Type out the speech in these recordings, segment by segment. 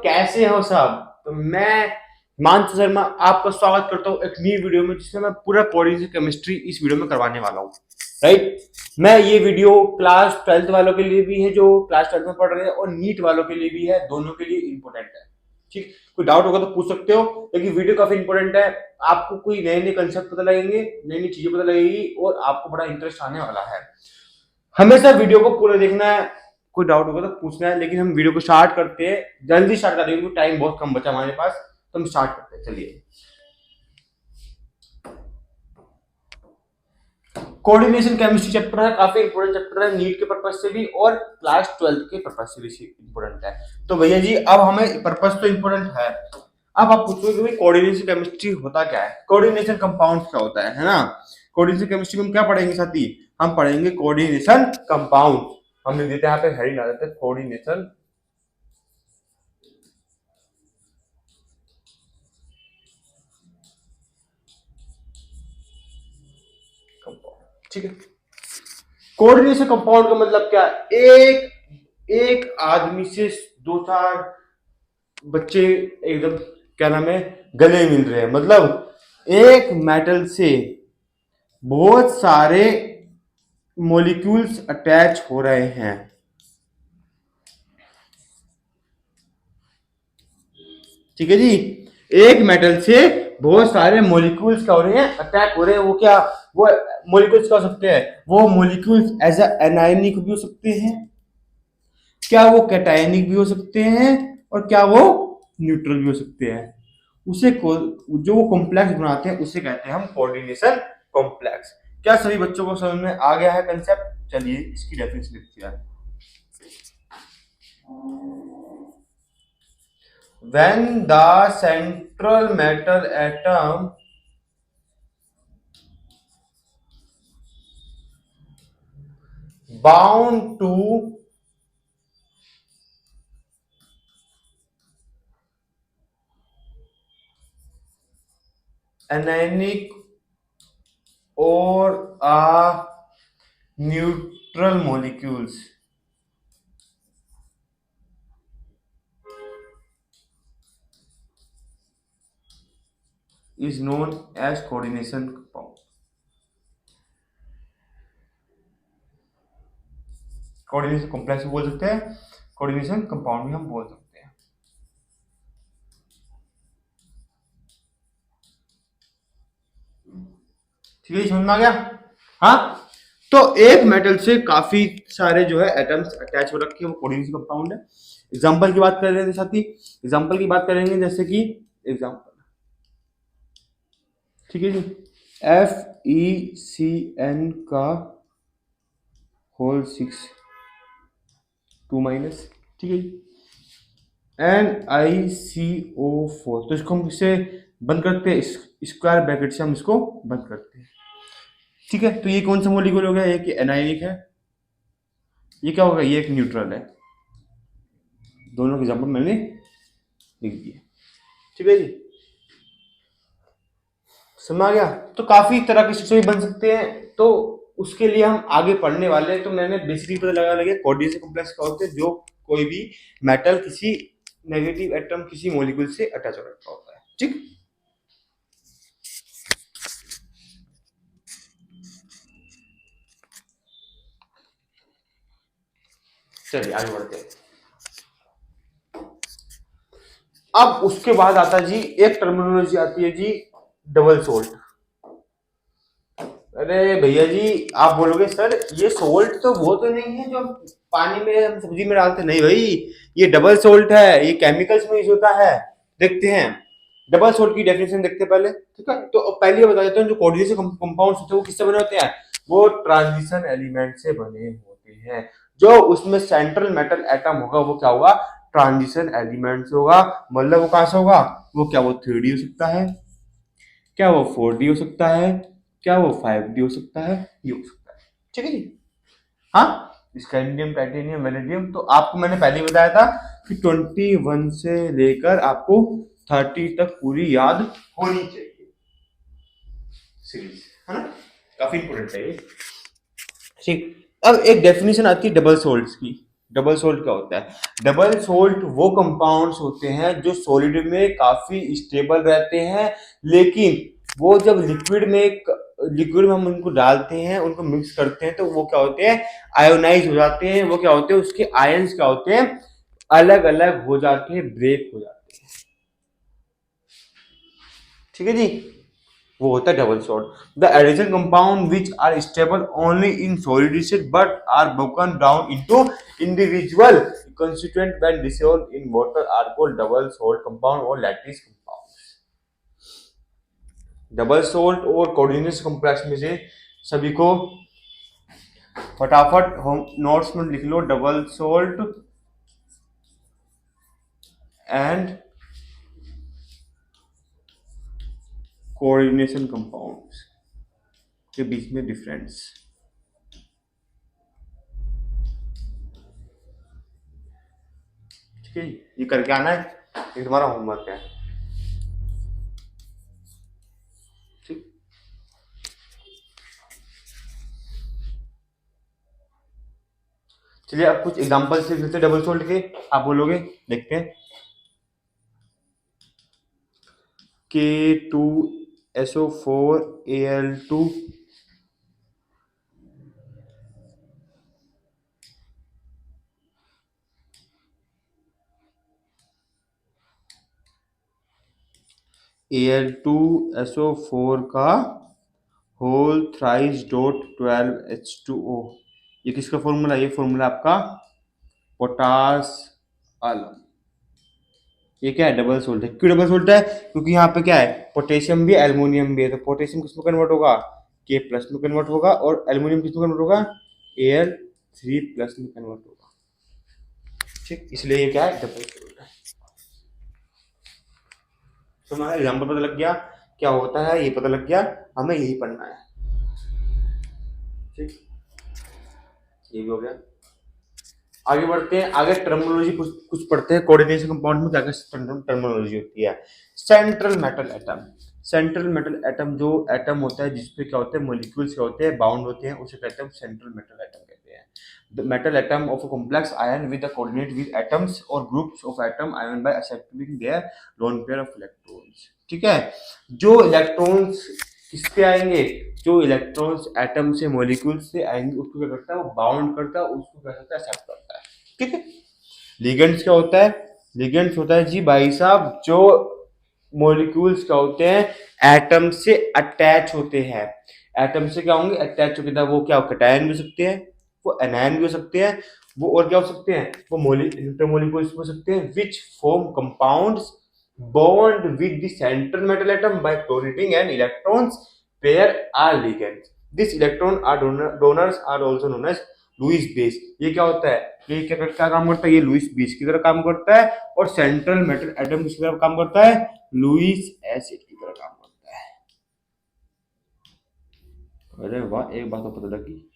कैसे हो सब। तो मैं हिमांशु शर्मा आपका स्वागत करता हूँ एक नई वीडियो में, जिसमें मैं पूरा कोऑर्डिनेशन केमिस्ट्री इस वीडियो में करवाने वाला हूँ। राइट, मैं ये वीडियो क्लास 12th वालों के लिए भी है जो क्लास 12th में पढ़ रहे हैं, और नीट वालों के लिए भी है, दोनों के लिए इंपॉर्टेंट है। ठीक, कोई डाउट होगा तो पूछ सकते हो, लेकिन वीडियो काफी इंपॉर्टेंट है। आपको कोई नए नए कंसेप्ट पता लगेंगे, नई नई चीजें पता लगेगी, और आपको बड़ा इंटरेस्ट आने वाला है। हमेशा वीडियो को पूरा देखना है, कोई डाउट होगा तो पूछना है। लेकिन हम वीडियो को स्टार्ट करते हैं, जल्दी स्टार्ट कर देंगे क्योंकि टाइम बहुत कम बचा हमारे पास, तो हम स्टार्ट करते हैं। चलिए, कोऑर्डिनेशन केमिस्ट्री चैप्टर है, काफी इंपोर्टेंट चैप्टर है, नीट के पर्पज से भी और क्लास 12th के पर्पज से भी इंपोर्टेंट है। तो भैया जी, अब हमें पर्पज तो इंपोर्टेंट है। अब आप पूछोगे कि भाई कोऑर्डिनेशन केमिस्ट्री होता क्या है, कोऑर्डिनेशन कंपाउंड क्या होता है ना। कोऑर्डिनेशन केमिस्ट्री में हम क्या पढ़ेंगे साथी, हम पढ़ेंगे कोऑर्डिनेशन कंपाउंड। हम लिख देते हैं यहाँ पे, हेडिंग ला देते हैं कोऑर्डिनेशन कंपाउंड। ठीक है, कोऑर्डिनेशन कंपाउंड का मतलब क्या है, एक आदमी से दो चार बच्चे एकदम क्या नाम है गले मिल रहे हैं, मतलब एक मेटल से बहुत सारे मॉलिक्यूल्स अटैच हो रहे हैं। ठीक है जी, एक मेटल से बहुत सारे मॉलिक्यूल्स क्या हो रहे हैं, अटैक हो रहे हैं। वो क्या, वो मॉलिक्यूल्स क्या हो सकते हैं, वो मॉलिक्यूल्स एज एनायनिक भी हो सकते हैं, क्या वो कैटायनिक भी हो सकते हैं, और क्या वो न्यूट्रल भी हो सकते हैं। उसे को जो वो कॉम्प्लेक्स बनाते हैं उसे कहते हैं हम कोऑर्डिनेशन कॉम्प्लेक्स। क्या सभी बच्चों को समझ में आ गया है कंसेप्ट? चलिए इसकी डेफिनेशन लिखते हैं। When the central metal atom bound to anionic or a neutral molecules is known as coordination compound. Coordination complex भी बोल सकते हैं, कोऑर्डिनेशन कंपाउंड भी हम बोल सकते हैं। ठीक है, समझ में आ गया। हाँ, तो एक मेटल से काफी सारे जो है एटम्स अटैच हो रखे हैं, वो कोऑर्डिनेशन कंपाउंड है। एग्जांपल की बात कर रहे थे साथी, एग्जांपल की बात करेंगे जैसे कि एग्जांपल, ठीक है जी, FeCN का होल 6 2 माइनस, ठीक है जी, NiCO4। तो इसको हम किससे बंद करते हैं, स्क्वायर ब्रैकेट से हम इसको बंद करते हैं। ठीक है, तो ये कौन सा मॉलिक्यूल हो गया, एक एनायनिक है, ये क्या होगा, ये एक न्यूट्रल है। दोनों के एग्जांपल मैंने लिख दिए। ठीक है जी, समझ आ गया। तो काफी तरह के स्ट्रक्चर भी बन सकते हैं, तो उसके लिए हम आगे पढ़ने वाले हैं। तो मैंने बेसिकली पता लगा कोऑर्डिनेशन कॉम्प्लेक्स क्या होते हैं, जो कोई भी मेटल किसी नेगेटिव एटम किसी मॉलिक्यूल से अटैच हो रखा होता है। ठीक, चलिए आगे बढ़ते हैं। अब उसके बाद आता है जी, एक टर्मिनोलॉजी आती है जी, डबल सोल्ट। अरे भैया जी, आप बोलोगे सर ये सोल्ट तो वो तो नहीं है जो पानी में हम सब्जी में डालते, नहीं भाई, ये डबल सोल्ट है, ये केमिकल्स में यूज होता है। देखते हैं डबल सोल्ट की डेफिनेशन देखते हैं पहले। ठीक है, तो पहले बता देता हूँ, जो कोऑर्डिनेशन कंपाउंड्स होते हैं वो किससे बने होते हैं, वो ट्रांजिशन एलिमेंट से बने होते हैं। जो उसमें सेंट्रल मेटल एटम होगा वो क्या होगा, ट्रांजिशन एलिमेंट से होगा। मतलब वो कहां से होगा, वो क्या वो 3D हो सकता है, क्या वो 4D हो सकता है, क्या वो 5D हो सकता है, ये हो सकता है। ठीक है जी, हाँ, स्कैंडियम टाइटेनियम वेनेडियम। तो आपको मैंने पहले ही बताया था कि 21 से लेकर आपको 30 तक पूरी याद होनी चाहिए सीरीज, है ना, काफी इंपोर्टेंट है ये। ठीक, अब एक डेफिनेशन आती है डबल सोल्ट्स की। डबल सोल्ट क्या होता है? डबल सोल्ट वो कंपाउंड्स होते हैं जो सॉलिड में काफी स्टेबल रहते हैं, लेकिन वो जब लिक्विड में हम उनको डालते हैं, उनको मिक्स करते हैं, तो वो क्या होते हैं? आयोनाइज हो जाते हैं। वो क्या होते हैं? उसके आयंस क्या होते हैं? अलग अलग हो जाते हैं, ब्रेक हो जाते हैं। ठीक है जी, वो होता है double salt. The addition compound which are stable only in solid state but are broken down into individual constituent when dissolved in water are called double salt compound और लैटिस कंपाउंड। डबल सॉल्ट और coordinate complex में से सभी को फटाफट home notes में लिख लो। Double salt and coordination compounds के बीच में डिफरेंस। ठीक है, ये करके आना है, ये तुम्हारा होमवर्क है। ठीक, चलिए अब कुछ एग्जांपल से लेते हैं डबल सोल्ट के। आप बोलोगे, देखते हैं। K2SO4Al2 Al2SO4 का होल थ्राइस डॉट 12H2O। ये किसका फॉर्मूला? ये फॉर्मूला आपका पोटास आलम। ये क्या है? डबल सोल्ट है। क्यों डबल सोल्ट है? क्योंकि यहाँ पे क्या है? पोटेशियम भी एल्युमिनियम भी है, तो पोटेशियम किस में कन्वर्ट होगा? K प्लस में कन्वर्ट होगा, और एल्युमिनियम किस में कन्वर्ट होगा? Al3 प्लस में कन्वर्ट होगा। ठीक, इसलिए ये क्या है? डबल सोल्ट है। तो हमारा एग्जाम्पल पता लग गया क्या होता है, ये पता लग गया, हमें यही पढ़ना है। ठीक, ये भी हो गया। आगे बढ़ते हैं, आगे टर्मिनोलॉजी कुछ कुछ पढ़ते हैं। कोऑर्डिनेशन कंपाउंड में क्या क्या टर्मिनोलॉजी होती है? Central metal atom. Central metal atom जो एटम होता है जिसपे क्या होते हैं? मॉलिक्यूल्स क्या होते हैं? बाउंड होते हैं, उसे कहते हैं सेंट्रल मेटल एटम कहते हैं। The metal atom of a complex ion with the coordinate with atoms और groups of atom ion by accepting their lone pair of electrons. ठीक है, जो इलेक्ट्रॉन्स किस पे आएंगे? जो इलेक्ट्रॉन्स एटम से मॉलिक्यूल से आएंगे उसको क्या करता है? वो बाउंड करता है, उसको क्या करता है? एक्सेप्ट करता है। ठीक है, लिगेंड्स क्या होता है? लिगेंड्स होता है जी भाई साहब, जो मॉलिक्यूल्स क्या होते हैं? एटम से अटैच होते हैं। एटम से क्या होंगे? अटैच होते हैं। वो क्या कैटायन भी हो सकते हैं, वो एनायन भी हो सकते हैं, वो और क्या हो सकते हैं? वो इंटरमोलिक्यूल्स हो सकते हैं which form compounds bond with the central metal atom by pronating and electrons pair are ligands. This electron are donors are also known as Lewis base. ये क्या होता है? ये क्या काम करता है? ये लुईस बेस की तरह काम करता है, और सेंट्रल मेटल एटम किस तरह काम करता है? लुईस एसिड की तरह काम करता है। अरे वाह, एक बात तो पता लगी।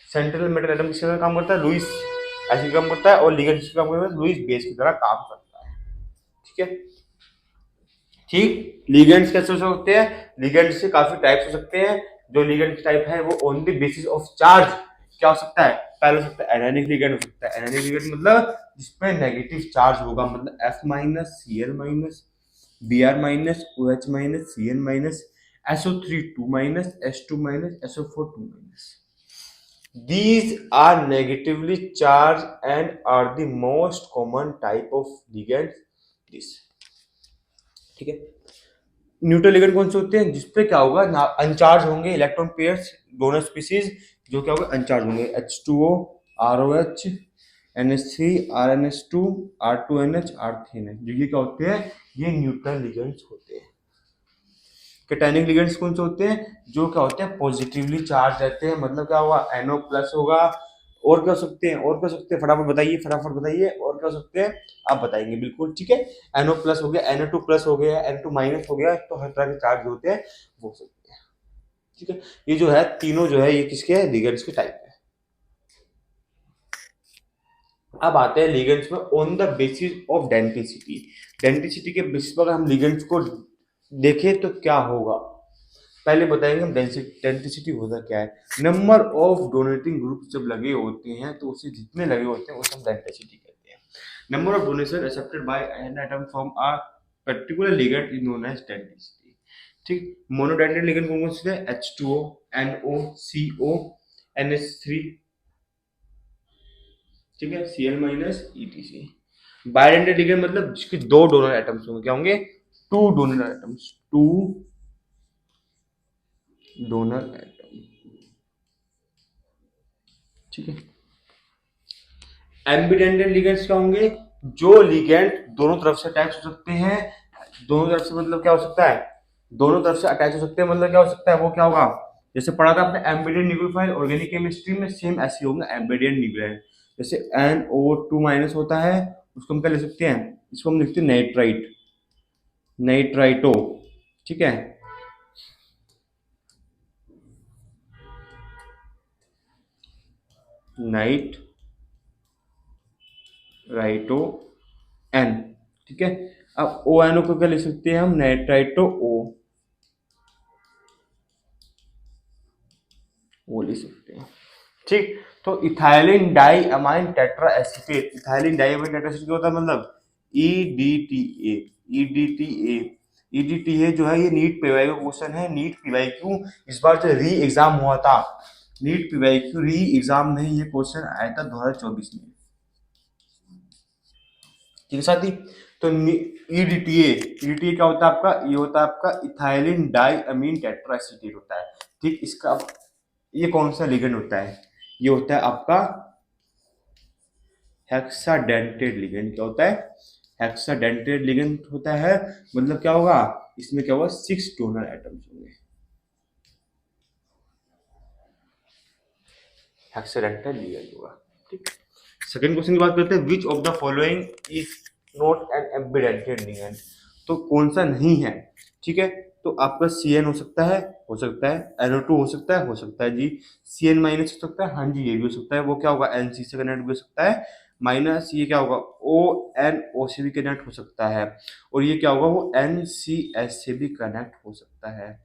सेंट्रल मेटल एटम किस तरह काम करता है? लुईस एसिड काम करता है, और लिगेंड किस काम करता है? लुईस बेस की तरह काम करता है। ठीक है, ठीक। लिगेंड्स कैसे हो सकते हैं? लिगेंड्स से काफी टाइप्स हो सकते हैं। जो लिगेंड टाइप है वो on the basis of charge क्या हो सकता है? पहले हो सकता है एनायनिक लिगेंड हो सकता है। एनायनिक लिगेंड मतलब जिसपे नेगेटिव चार्ज होगा, मतलब F minus, Cl minus, Br minus, OH minus, Cn minus, SO3 2 minus, H2 minus, SO4 2 minus. These are negatively charged and are the most common type of ligands. This, ठीक है। Neutral ligand कौन से होते हैं? जिसपे क्या होगा? अनचार्ज होंगे इलेक्ट्रॉन पेयर्स, दोनों स्पीसीज जो क्या होगा? अनचार्ज होंगे। H2O, ROH, NH3, RNH2, R2NH, R3NH, जो ये क्या होते हैं? ये न्यूट्रल लिगेंड्स होते हैं। कैटायनिक लिगेंड्स कौन से होते हैं? जो क्या होते हैं? पॉजिटिवली चार्ज रहते हैं, मतलब क्या होगा? NO प्लस होगा। और क्या हो सकते हैं? और क्या हो सकते हैं? फटाफट बताइए, फटाफट बताइए, और क्या हो सकते हैं? आप बताएंगे बिल्कुल। ठीक है, NO प्लस हो गया, NO2 प्लस हो गया, N2 माइनस हो गया, तो हर तरह के चार्ज होते हैं वो सकते हैं। ठीक है, ये जो है तीनों जो है ये किसके है? लिगेंड्स के टाइप है। अब आते हैं लिगेंड्स में on the basis of density. Density के बेसिस पर हम लिगेंड्स को देखें तो क्या होगा? पहले बताएंगे हम डेंसिटी होता क्या है। नंबर ऑफ डोनेटिंग ग्रुप जब लगे होते हैं तो उसे जितने लगे होते हैं उसे हम डेंसिटी कहते हैं। Number of donation accepted by an atom from a particular ligand is known as denticity. ठीक, मोनोडेंटेड लिगेंड कौन कौन से थे? H2O, NO, CO, NH3, ठीक है, Cl minus ETC। Bidentate ligand मतलब जिसके दो डोनर एटम्स होंगे, क्या होंगे? Two donor atoms, two donor atom, ठीक है। एम्बिडेंटेड लिगेंड्स क्या होंगे? जो लिगेंड दोनों तरफ से अटैच हो सकते हैं। दोनों तरफ से मतलब क्या हो सकता है? दोनों तरफ से अटैच हो सकते हैं मतलब क्या हो सकता है? वो क्या होगा? जैसे पढ़ा था आपने एम्बिडेंट न्यूक्लियोफाइल ऑर्गेनिक केमिस्ट्री में, सेम ऐसे होंगे एम्बिडेंट न्यूक्लियोफाइल। जैसे NO2 माइनस होता है, उसको हम क्या ले सकते हैं? इसको हम लिखते हैं नाइट्राइट, नाइट्राइटो, ठीक है। नाइट राइटो एन, ठीक है। अब ONO को क्या लिख सकते हैं हम? नाइट्राइटो ओ, वो लिख सकते हैं, ठीक। तो ethylene diamine tetra acetate, ethylene diamine tetra acetate क्या होता है? मतलब EDTA, EDTA, EDTA जो है ये नीट पीवाई का क्वेश्चन है। नीट पीवाईक्यू इस बार जो री एग्जाम हुआ था, नीट पीवाईक्यू री एग्जाम में ये क्वेश्चन आया था 2024 में, ठीक है साथी। तो EDTA, EDTA क्या होता है आपका? ये होता है आपका इथाइलिन डाई अमीन टेट्रा एसिटेट होता है, ठीक। इसका ये कौन सा लिगेंड होता है? ये होता है आपका हेक्साडेंटेड लिगेंड। क्या होता है? हेक्साडेंटेड लिगेंड होता है। मतलब क्या होगा? इसमें क्या होगा? 6 डोनर एटम्स होंगे, हेक्साडेंटेड लिगेंड होगा, ठीक। सेकंड क्वेश्चन की बात करते हैं, which of the following is not an ambidentate ligand. तो कौन सा नहीं है, ठीक है। तो आपका CN हो सकता है, हो सकता है। NO2 हो सकता है, हो सकता है जी। CN माइनस हो सकता है, हाँ जी ये भी हो सकता है। वो क्या होगा? NC से कनेक्ट भी हो सकता है। माइनस ये क्या होगा? ONO से भी कनेक्ट हो सकता है। और ये क्या होगा? वो NCS से भी कनेक्ट हो सकता है,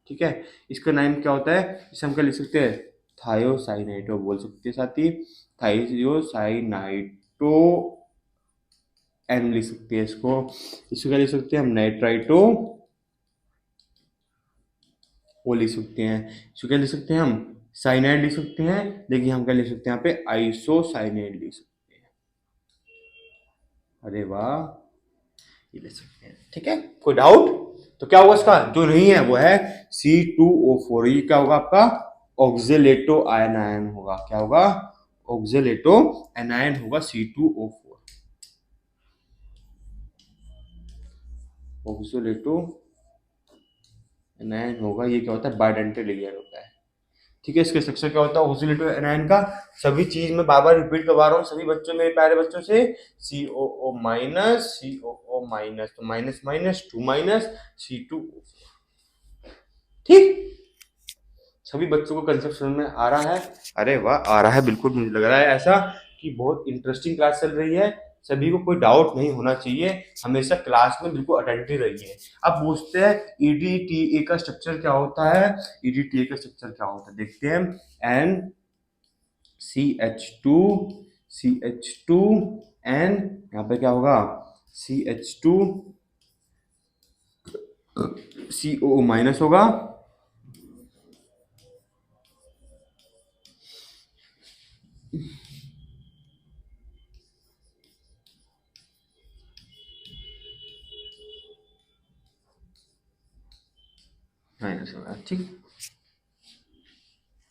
ठीक है। इसका नाम क्या होता है? इसे हम क्या लिख सकते हैं? थायोसाइनाइटो बोल सकते हैं साथी, थायोसाइनाइटो एन लिख सकते हैं इसको। इसको क्या लिख सकते हैं हम? नाइट्राइटो वो लिख सकते हैं। इसको क्या लिख सकते हैं हम? साइनाइड लिख सकते हैं। लेकिन हम क्या लिख सकते हैं यहाँ पे? आइसोसाइनाइड लिख सकते हैं। अरे वाह, ये लिख सकते हैं, ठीक है। कोई डाउट? तो क्या होगा इसका? जो नहीं है वो है C2O4। ये क्या होगा आपका? ऑक्जेलेटो आयनायन होगा। क्या होगा? ऑक्जेलेटो एनायन होगा C2O4, ऑक्जेलेटो एनायन होगा। ये क्या होता है? बाइडेंटेड लिगेंड होता है, ठीक है। इसका स्ट्रक्चर क्या होता है ऑक्सीडेटिव एनायन का? सभी चीज मैं बार बार रिपीट करवा रहा हूँ सभी बच्चों, मेरे प्यारे बच्चों से। COO माइनस, COO माइनस, तो माइनस माइनस 2 माइनस C2O, ठीक। सभी बच्चों को कंसेप्ट समझ में आ रहा है? अरे वाह, आ रहा है, बिल्कुल। मुझे लग रहा है ऐसा कि बहुत इंटरेस्टिंग क्लास चल रही है। सभी को कोई डाउट नहीं होना चाहिए, हमेशा क्लास में बिल्कुल अटेंटिव रहिए। अब पूछते हैं EDTA का स्ट्रक्चर क्या होता है? EDTA का स्ट्रक्चर क्या होता है देखते हैं। NCH2 यहाँ पे क्या होगा? CH2CO माइनस होगा, माइनस होगा, ठीक।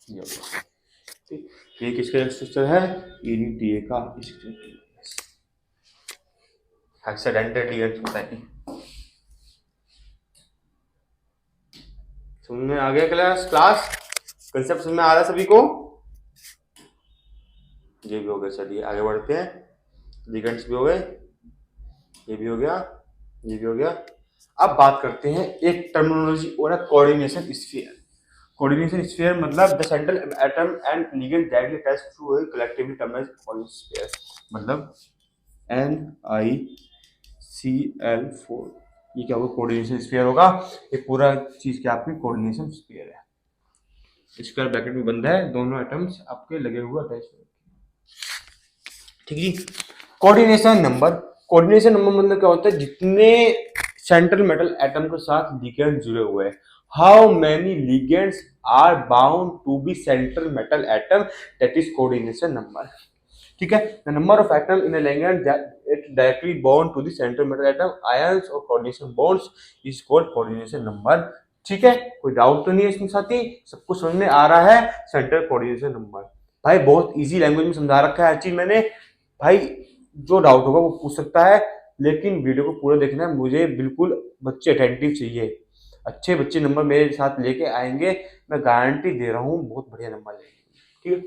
ये होगा, ठीक। ये किसका स्ट्रक्चर है? EDTA का स्ट्रक्चर, हेक्साडेंटेड लिगेंड होता है। समझ में आ गया क्लास? कंसेप्ट समझ में आ रहा है सभी को? ये भी हो गया, चलिए आगे बढ़ते हैं। लिगेंड्स भी हो गए, ये भी हो गया, ये भी हो गया। अब बात करते हैं एक टर्मिनोलॉजी और है कोऑर्डिनेशन स्फीयर। कोऑर्डिनेशन स्फीयर मतलब the central atom and ligand directly attached to collectively term as coordination sphere. मतलब NiCl4, ये क्या होगा, कोऑर्डिनेशन स्फीयर होगा। ये पूरा चीज क्या आपकी कोऑर्डिनेशन स्फीयर है। स्क्वायर ब्रैकेट में बंद है, दोनों एटम्स आपके लगे हुए अटैच। ठीक है। कोऑर्डिनेशन नंबर मतलब क्या होता है, जितने सेंट्रल मेटल एटम के साथ लिगेंड जुड़े हुए हैं। How many ligands are bound to be central metal atom, that is coordination number. ठीक है, the number of atom in a ligand that it directly bond to the central metal atom, ions और coordination bonds is called coordination number. ठीक है, कोई doubt तो नहीं है इसमें साथी, सब कुछ समझ में आ रहा है। सेंट्रल कोऑर्डिनेशन नंबर भाई बहुत इजी लैंग्वेज में समझा रखा है हर चीज मैंने। भाई जो डाउट होगा वो पूछ सकता है, लेकिन वीडियो को पूरा देखना है। मुझे बिल्कुल बच्चे अटेंटिव चाहिए, अच्छे बच्चे नंबर मेरे साथ लेके आएंगे, मैं गारंटी दे रहा हूँ बहुत बढ़िया नंबर लेंगे। ठीक है।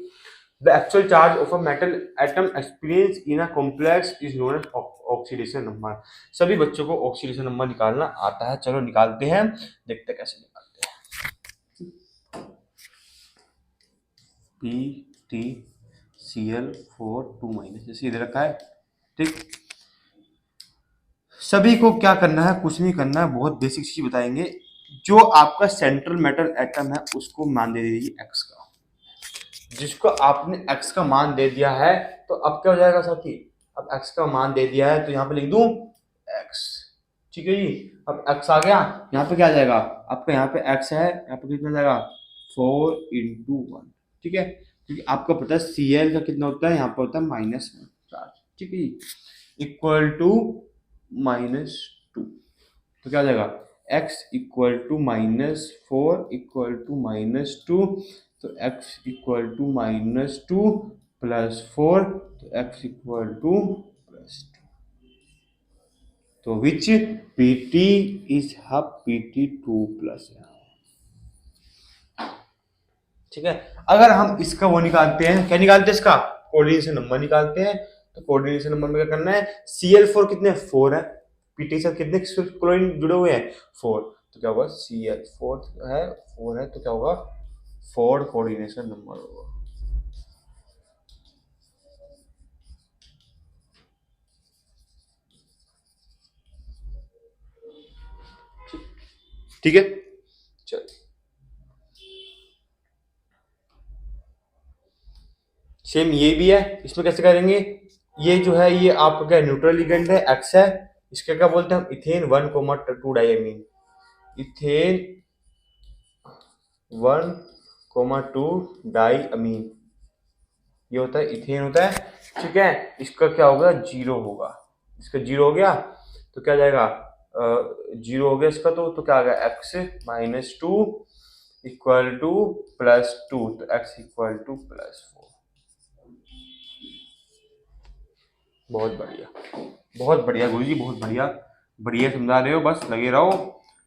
The actual charge of a metal atom experience in a complex is known as oxidation number. सभी बच्चों को ऑक्सीडेशन नंबर निकालना आता है, चलो निकालते हैं, देखते हैं कैसे निकालते हैं। PtCl4 2- जैसे इधर रखा है। ठीक, सभी को क्या करना है, कुछ नहीं करना है, बहुत बेसिक चीज बताएंगे। जो आपका सेंट्रल मेटल एटम है उसको मान दे दीजिए x का। जिसको आपने x का मान दे दिया है तो अब क्या हो जाएगा साथी, अब x का मान दे दिया है तो यहाँ पे लिख दूं x। ठीक है जी, अब x आ गया, यहाँ पे क्या आ जाएगा, आपका यहाँ पे x है, यहाँ पे कितना जाएगा 4 × 1। ठीक है, क्योंकि आपको पता है Cl का कितना होता है, यहाँ पर होता है -1 चार्ज। ठीक है जी, इक्वल टू -2, तो क्या हो जाएगा x equal to -4 equal to -2, तो x इक्वल टू -2 +4, तो x इक्वल टू +2। तो which Pt is half Pt2 plus. ठीक है, अगर हम इसका वो निकालते हैं, क्या निकालते हैं, इसका कोऑर्डिनेशन नंबर निकालते हैं। तो कोऑर्डिनेशन नंबर में क्या करना है, Cl4 कितने 4 है, Pt के साथ कितने क्लोरीन जुड़े हुए हैं 4, तो क्या होगा Cl4 है 4 है, तो क्या होगा 4 कोऑर्डिनेशन नंबर होगा। ठीक है, चलो सेम ये भी है, इसमें कैसे करेंगे, ये जो है ये आपका न्यूट्रल लिगेंड है x है, इसका क्या बोलते हैं हम, इथेन 1,2 डाइमीन, इथेन 1,2 डाइमीन, ये होता है इथेन होता है। ठीक है, इसका क्या होगा, 0 होगा, इसका 0 हो गया तो क्या जाएगा 0 हो गया इसका, तो क्या आ गया x -2 इक्वल टू +2, तो x इक्वल टू +4। बहुत बढ़िया, बहुत बढ़िया गुरुजी, बहुत बढ़िया, बढ़िया समझा रहे हो, बस लगे रहो,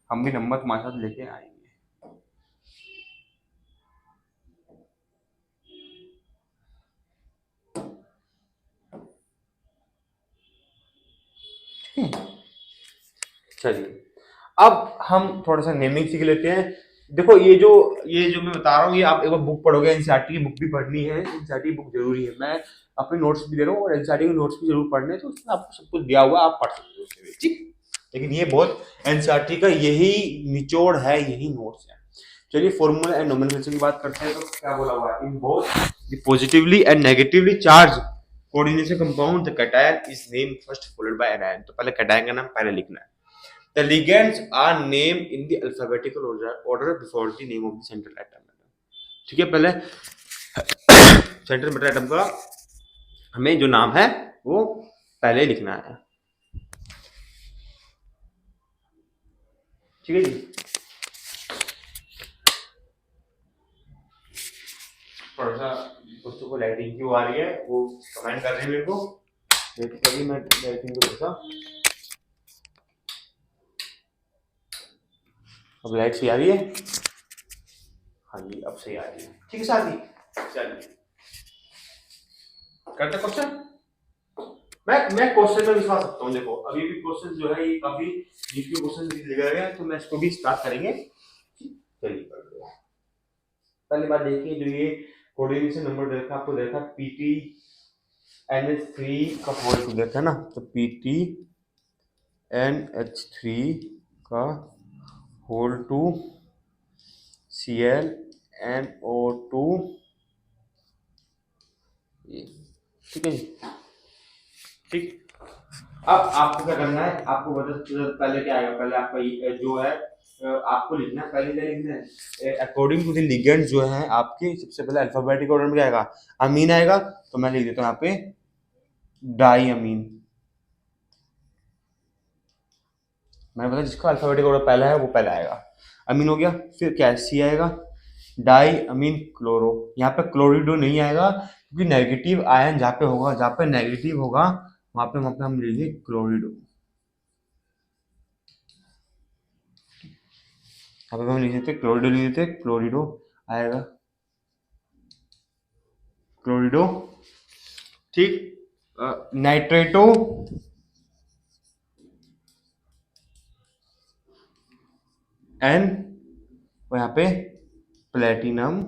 हम भी नंबर तुम्हारे साथ लेके आएंगे। चलिए अब हम थोड़ा सा नेमिंग सीख लेते हैं। देखो ये जो मैं बता रहा हूँ, ये आप एक बार बुक पढ़ोगे, एनसीईआरटी की बुक भी पढ़नी है, एनसीईआरटी की बुक जरूरी है, मैं अपने नोट्स भी दे रहा हूँ और एनसीईआरटी के नोट्स भी जरूर पढ़ने, तो उसमें आपको सब कुछ दिया हुआ आप पढ़ सकते हो उसमें, ठीक। लेकिन ये बहुत एनसीईआरटी का यही निचोड़ है, यही नोट्स है। चलिए फॉर्मूला एंड नोमेनक्लेचर की बात करते हैं, तो क्या बोला हुआ है, in both the positively and negatively charge coordination compound the cation is name first followed by anion, तो पहले कैटायन का नाम पहले लिखना है। The ligands are named in the alphabetical order before the name of the central atom. ठीक है, पहले सेंट्रल मेटल एटम का हमें जो नाम है वो पहले लिखना है। ठीक है जी, थोड़ा सा दोस्तों को लाइटिंग क्यों आ रही है वो कमेंट कर रहे हैं मेरे को, तभी मैं लाइटिंग को थोड़ा, अब लाइट सही आ रही है, हाँ जी अब सही आ रही है। ठीक है साथी, चलिए करते क्वेश्चन। मैं क्वेश्चन में दिखा सकता हूँ, देखो अभी भी क्वेश्चन जो है ये काफी जीके क्वेश्चन दिए गए हैं, तो मैं इसको भी स्टार्ट करेंगे। चलिए पहली बात देखिए, जो ये कोऑर्डिनेशन नंबर देखा आपको, देखा पीटी NH3 का होल देखा ना, तो पीटी NH3 का होल टू Cl NO2, ठीक है जी। ठीक, अब आपको क्या करना है, आपको बता पहले क्या आएगा, पहले आपका जो है आपको लिखना है, पहले क्या लिखना है, अकॉर्डिंग टू द लिगेंड जो है आपके, सबसे पहले अल्फाबेटिक ऑर्डर में क्या आएगा, अमीन आएगा। तो मैं लिख देता हूँ यहाँ पे डाई अमीन। मैंने बताया जिसका अल्फाबेटिक ऑर्डर पहला है वो पहला आएगा, अमीन हो गया। फिर क्या है, सी आएगा, डाई अमीन क्लोरो। यहाँ पे क्लोरिडो नहीं आएगा क्योंकि नेगेटिव आयन जहाँ पे होगा, जहाँ पे नेगेटिव होगा वहां पे हम लिखेंगे क्लोरिडो। यहाँ पे हम लिख देते क्लोरिडो, लिख देते क्लोरिडो आएगा, क्लोरिडो। ठीक, नाइट्रेटो, एन, और यहाँ पे प्लेटिनम।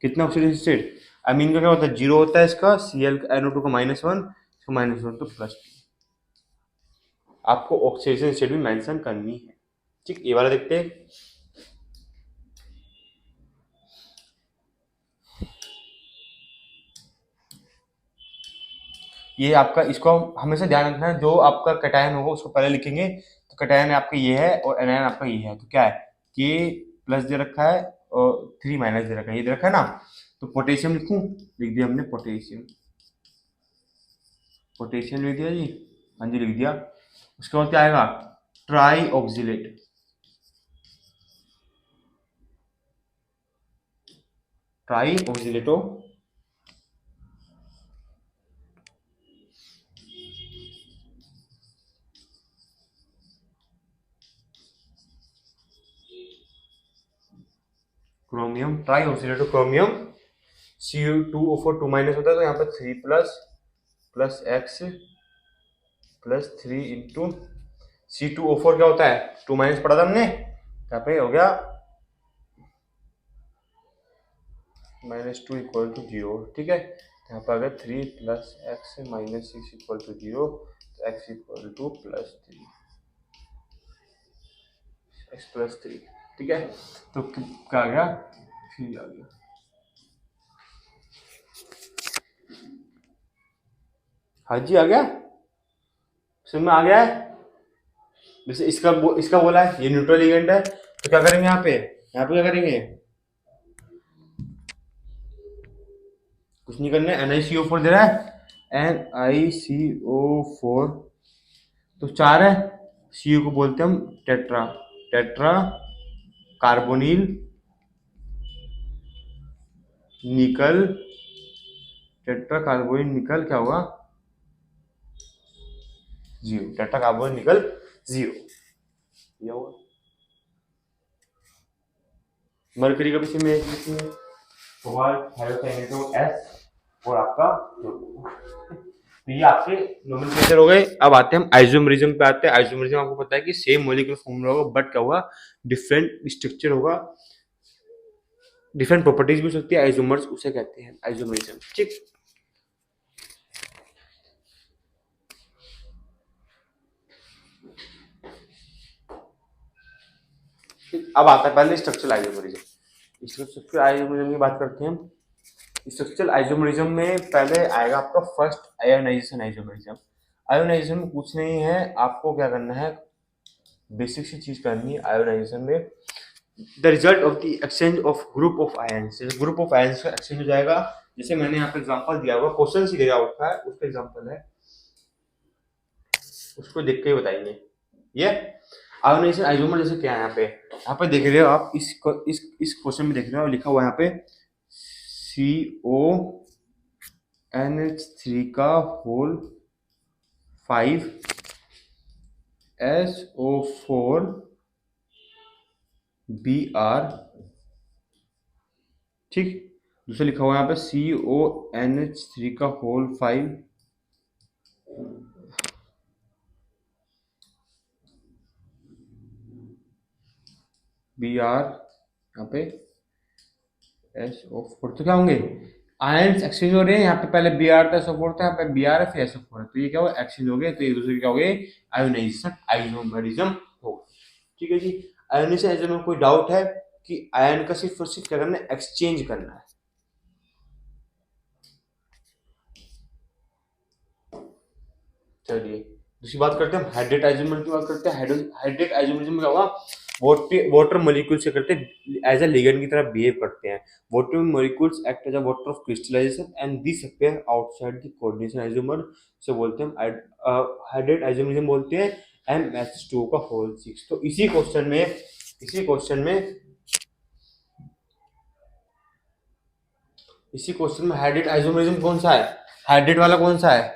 कितना ऑक्सीडेशन स्टेट, अमीन का क्या होता है, जीरो होता है इसका, Cl NO2 का -1, इसका -1 तो +2। आपको ऑक्सीडेशन स्टेट भी मेंशन करनी है। ठीक, ये वाला देखते हैं। ये आपका, इसको हमेशा ध्यान रखना है, जो आपका कैटायन होगा उसको पहले लिखेंगे। तो कैटायन आपका ये है और एनायन आपका ये है, तो क्या है, के प्लस दे रखा है और 3 माइनस दे रखा है, ये दे रखा है ना। तो पोटेशियम लिखूं, लिख दिया हमने पोटेशियम, पोटेशियम लिख दिया जी, हाँ जी लिख दिया। उसके बाद क्या आएगा, tri oxalate, tri oxalato, chromium, tri oxalato chromium. Cu2O4 2 minus होता है, तो यहाँ पर 3 plus x plus 3 into C2O4 क्या होता है, 2 माइनस पढ़ा था हमने, यहाँ पे हो गया -2 इक्वल टू 0। ठीक है, यहाँ पर अगर 3 plus X minus 6 equal to 0, तो एक्स इक्वल टू +3, एक्स +3। ठीक है, तो क्या आ गया, 3 आ गया। हाँ जी आ गया, समझ में आ गया है। जैसे इसका बोला है ये न्यूट्रल लिगेंड है, तो क्या करेंगे यहाँ पे, क्या करेंगे, कुछ नहीं करना है, NiCO4 दे रहा है, NiCO4, तो 4 है, Cu को बोलते हैं हम टेट्रा, टेट्रा कार्बोनिल निकल, टेट्रा कार्बोनिल निकल क्या होगा, 0, टेट्रा कार्बोनिल निकल 0, ये होगा। मरकरी का भी में कोबाल्ट हाइड्रोक्साइड S और आपका, तो ये आपके नोमेनक्लेचर हो गए। अब आते हैं हम आइसोमरिज्म पे आते हैं। आइसोमरिज्म आपको पता है कि सेम मॉलिक्यूलर फॉर्मूला होगा, बट क्या होगा, डिफरेंट स्ट्रक्चर होगा, डिफरेंट प्रॉपर्टीज भी हो सकती है, आइसोमर्स उसे कहते हैं आइसोमरिज्म। ठीक, अब आता है पहले स्ट्रक्चरल आइसोमरिज्म। स्ट्रक्चरल आइसोमरिज्म की बात करते हैं हम। स्ट्रक्चरल आइसोमरिज्म में पहले आएगा आपका फर्स्ट आयोनाइजेशन आइसोमरिज्म। आयोनाइजेशन में कुछ नहीं है, आपको क्या करना है, बेसिक सी चीज करनी है आयोनाइजेशन में, the result of the exchange of group of ions, group of ions का एक्सचेंज हो जाएगा। जैसे मैंने यहाँ पे एग्जांपल दिया हुआ, क्वेश्चन ही दिया हुआ है, उसका एग्जांपल है, उसको देख के बताएंगे। ये आयोनाइजेशन आइसोमर जैसे क्या है, यहाँ पे देख रहे हो आप, इस क्वेश्चन में देख रहे हो लिखा हुआ है यहाँ पे CONH3 का होल 5 SO4 Br। ठीक, दूसरा लिखा हुआ है यहाँ पे CONH3 का होल 5 Br, यहाँ पे SO4, तो क्या होंगे, आयंस एक्सचेंज हो रहे हैं, यहाँ पे पहले बी आर था सपोर्ट था, यहाँ पे बी आर है फिर एसओ फोर है, तो ये क्या हुआ एक्सचेंज हो गए, तो एक दूसरे के क्या हो गए आयोनाइजेशन आइसोमरिज्म हो गए। ठीक है जी। आयोनाइजेशन में कोई डाउट है कि आयन का सिर्फ और सिर्फ क्या करना है एक्सचेंज करना है। चलिए दूसरी बात करते हैं, हाइड्रेट आइसोमर की बात करते हैं। हाइड्रेट आइसोमरिज्म में क्या होगा, वाटर मॉलिक्यूल से करते एज ए लिगेंड की तरह बिहेव करते हैं। Water molecules act as a water of crystallisation and this appear outside the coordination isomer से बोलते हैं हाइड्रेट आइसोमरिज्म बोलते हैं MH2 का होल 6। तो इसी क्वेश्चन में हाइड्रेट आइसोमरिज्म कौन सा है, हाइड्रेट वाला कौन सा है?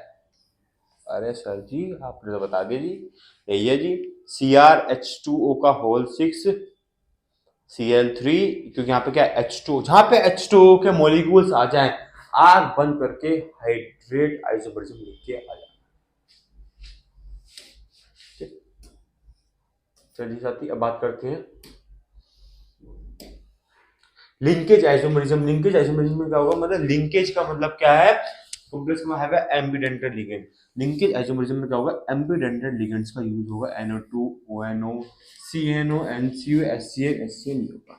अरे सर जी आपने तो बता दिया जी, यही है जी CrH2O का होल 6 Cl3, क्योंकि यहाँ पे क्या है H2, जहां पे H2O के मॉलिक्यूल्स आ जाएं आग बंद करके हाइड्रेट आइसोमरिज्म लिख के आ जाए। चलिए साथी अब बात करते हैं लिंकेज आइसोमरिज्म। लिंकेज आइसोमरिज्म में क्या होगा, मतलब लिंकेज का मतलब क्या है, कॉम्प्लेक्स में है एम्बीडेंटेड लिगेंड। लिंकेज आइसोमरिज्म में क्या होगा, एम्बीडेंटेड लिगेंड्स का यूज होगा, NO2 ONO CNO NCO HCl HCl होगा,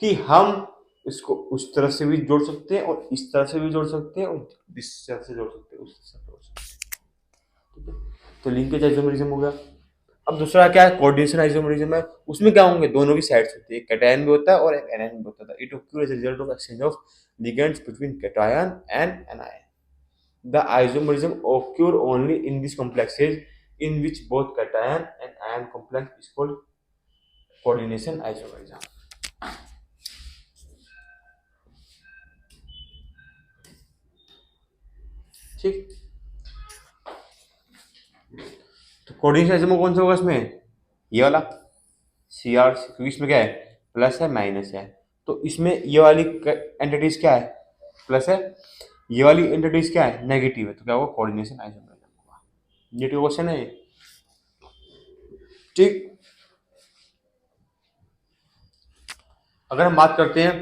कि हम इसको उस तरफ से भी जोड़ सकते हैं और इस तरफ से भी जोड़ सकते हैं और इस तरफ से जोड़ सकते हैं, उस तरफ से जोड़ सकते हैं। ठीक है, तो लिंकेज आइसोमरिज्म हो गया। अब दूसरा क्या है, कोऑर्डिनेशन आइसोमरिज्म है। उसमें क्या होंगे, दोनों की साइड्स होती है, कैटायन भी होता है और एक एनायन भी होता है। It occur as a result of exchange of ligands between cation and anion. The isomerism occur only in these complexes in which both cation and ion complex is called coordination isomerism। ठीक, तो coordination isomer कौन सा होगा इसमें, ये वाला CR, क्योंकि इसमें क्या है प्लस है माइनस है, तो इसमें ये वाली एंटिटीज क्या है प्लस है, ये वाली एंटिटीज क्या है नेगेटिव है, तो क्या होगा कोऑर्डिनेशन आइसोमरिज्म होगा। ये क्वेश्चन है। ठीक, अगर हम बात करते हैं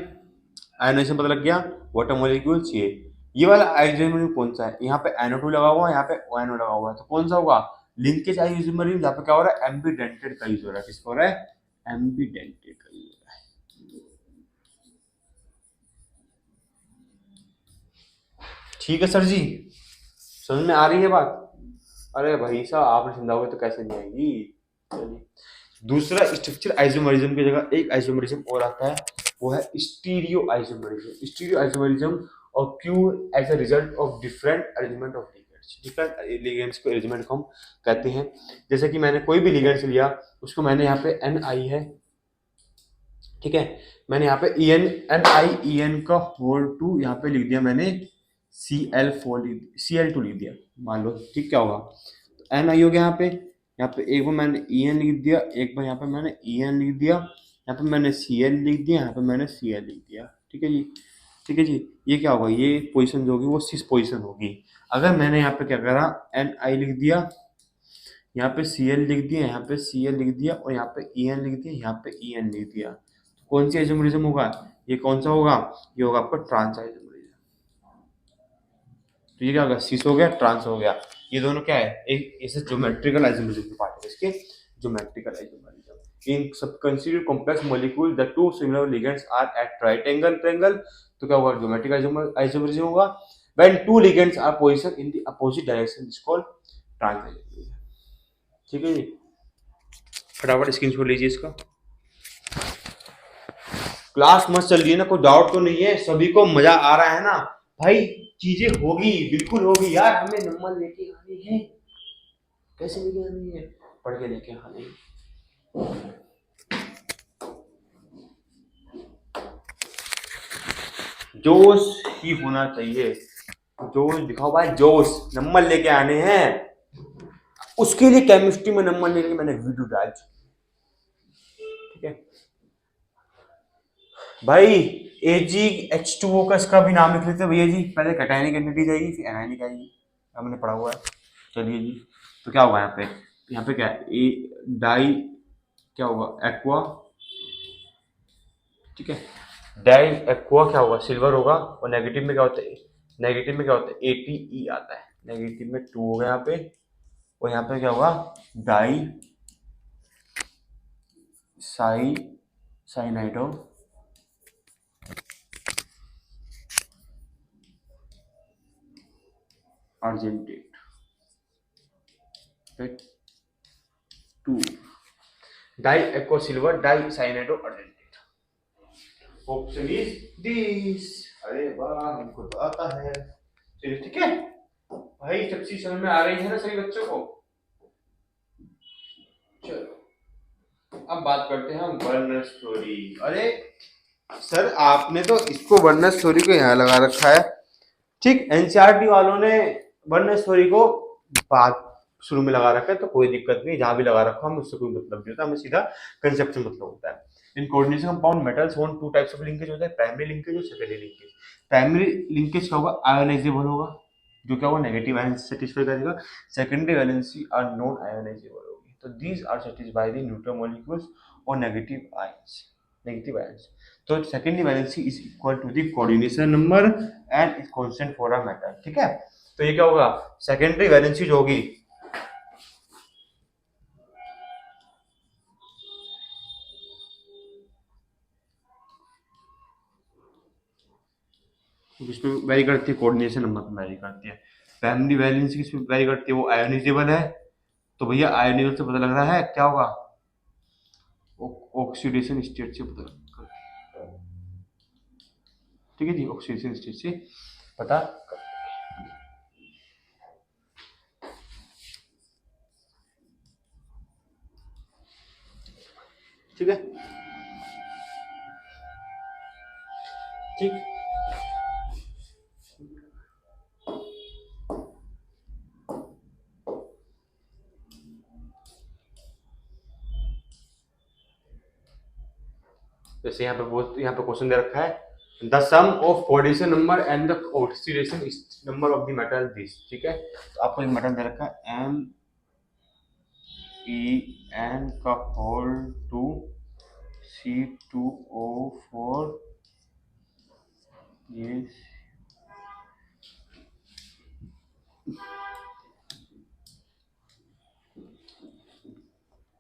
आयोनाइजेशन पता लग गया, वाटर मॉलिक्यूल्स ये वाला आइसोमरिज्म कौन सा है, यहाँ पे NO2 लगा हुआ है, यहाँ पे ONO लगा हुआ है, तो कौन सा होगा लिंकेज आइसोमरिज्म, जहाँ पे क्या हो रहा है एम्बीडेंटेड का यूज हो रहा है, किसका हो रहा है एम्बीडेंटेड का यूज हो रहा है। ठीक है सर जी, समझ में आ रही है बात? अरे भाई साहब आपने समझाओगे तो कैसे नहीं आएगी। चलिए दूसरा स्ट्रक्चर आइसोमरिज्म की जगह एक आइसोमरिज्म और आता है, वो है stereo isomerism. Stereo isomerism occur as a result of different arrangement of ligands। different ligands को arrangement को हम कहते हैं, जैसे कि मैंने कोई भी लिगेंड्स लिया, उसको मैंने यहाँ पे Ni है, ठीक है, मैंने यहाँ पे NiEN का होल 2 यहाँ पे लिख दिया, मैंने Cl2 लिख दिया, मान लो ठीक, क्या होगा तो Ni हो गया यहाँ पे एक बार मैंने En लिख दिया, एक बार यहाँ पे मैंने En लिख दिया, यहाँ पे मैंने Cl लिख दिया, यहाँ पे मैंने Cl लिख दिया। ठीक है जी, ठीक है जी, ये क्या होगा, ये पोजीशन जो होगी वो सिस पोजीशन होगी। अगर मैंने यहाँ पे क्या करा Ni लिख दिया, यहाँ पे Cl लिख दिया, यहाँ पे Cl लिख दिया और यहाँ पे En लिख दिया, यहाँ पे En लिख दिया, तो कौन सी आइसोमरिज्म होगा, ये कौन सा होगा, ये होगा आपका ट्रांस आइसोमरिज्म। तो ये क्या होगा सिस हो गया ट्रांस हो गया, ये दोनों क्या है एक ऐसे ज्योमेट्रिकल आइसोमरिज्म के पार्ट है इसके, ज्योमेट्रिकल आइसोमरिज्म। इन सब consider complex molecule the two similar ligands are at right angle triangle, तो क्या होगा ज्योमेट्रिक आइसोमरिज्म होगा। When two ligands are position in the opposite direction is called trans isomerism. ठीक है जी, फटाफट स्क्रीनशॉट लीजिए इसका। क्लास मस्त चल रही है ना, कोई डाउट तो नहीं है, सभी को मजा आ रहा है ना भाई, चीजें होगी बिल्कुल होगी यार, हमें नंबर लेके आने हैं, कैसे लेके आने हैं, पढ़ के लेके आने हैं। जोश ही होना चाहिए, जोश दिखाओ भाई, जोश, नंबर लेके आने हैं, उसके लिए केमिस्ट्री में नंबर लेने के मैंने वीडियो डाल, ठीक है भाई। AgH2O का इसका भी नाम लिख लेते हैं भैया जी, पहले कैटायनिक एंटिटी जाएगी फिर एनायनिक आएगी, हमने पढ़ा हुआ है। चलिए जी, तो क्या होगा यहाँ पे क्या है डाई क्या होगा एक्वा, ठीक है, डाई एक्वा क्या होगा, सिल्वर होगा, और नेगेटिव में क्या होता है, नेगेटिव में क्या होता है ATE आता है, नेगेटिव में 2 होगा यहाँ पे, और यहाँ पे क्या होगा di cyanido argentate 2, di aqua silver di cyanido argentate. Option is this. अरे वाह, हमको तो आता है। चलिए ठीक है भाई, सब चीज समझ में आ रही है ना सभी बच्चों को। चलो अब बात करते हैं वर्नर स्टोरी। अरे सर आपने तो इसको वर्नर स्टोरी को यहाँ लगा रखा है, ठीक, एनसीईआरटी वालों ने वर्नर स्टोरी को बात शुरू में लगा रखा है, तो कोई दिक्कत नहीं, जहां भी लगा रखा हमें उससे कोई मतलब नहीं होता, हमें सीधा कंसेप्ट से मतलब होता है। In coordination compound metals own two types of linkage होता है, प्राइमरी लिंकेज और सेकेंडरी लिंकेज। प्राइमरी लिंकेज क्या होगा, आयोनाइजेबल होगा, जो क्या होगा नेगेटिव आयन सेटिस्फाई करेगा। Secondary valency are non ionisable होगी, तो these are satisfied by the neutral molecules और नेगेटिव आयंस। तो secondary valency is equal to the coordination number and is constant for a metal, ठीक है। तो ये क्या होगा, सेकेंडरी वैलेंसी जो होगी किसमें वेरी करती है, कोऑर्डिनेशन नंबर पे वेरी करती है। प्राइमरी वैलेंसी किसमें वेरी करती है, वो आयोनाइजेबल है, तो भैया आयोनाइजेबल से पता लग रहा है क्या होगा, ऑक्सीडेशन स्टेट से पता कर, ठीक है जी, ऑक्सीडेशन स्टेट से पता कर। ठीक है, ठीक। जैसे यहाँ पे क्वेश्चन दे रखा है the sum of coordination number and the oxidation number of the metal this, ठीक है। तो आपको एक मेटल दे रखा है MEN का होल 2 C2O4, ये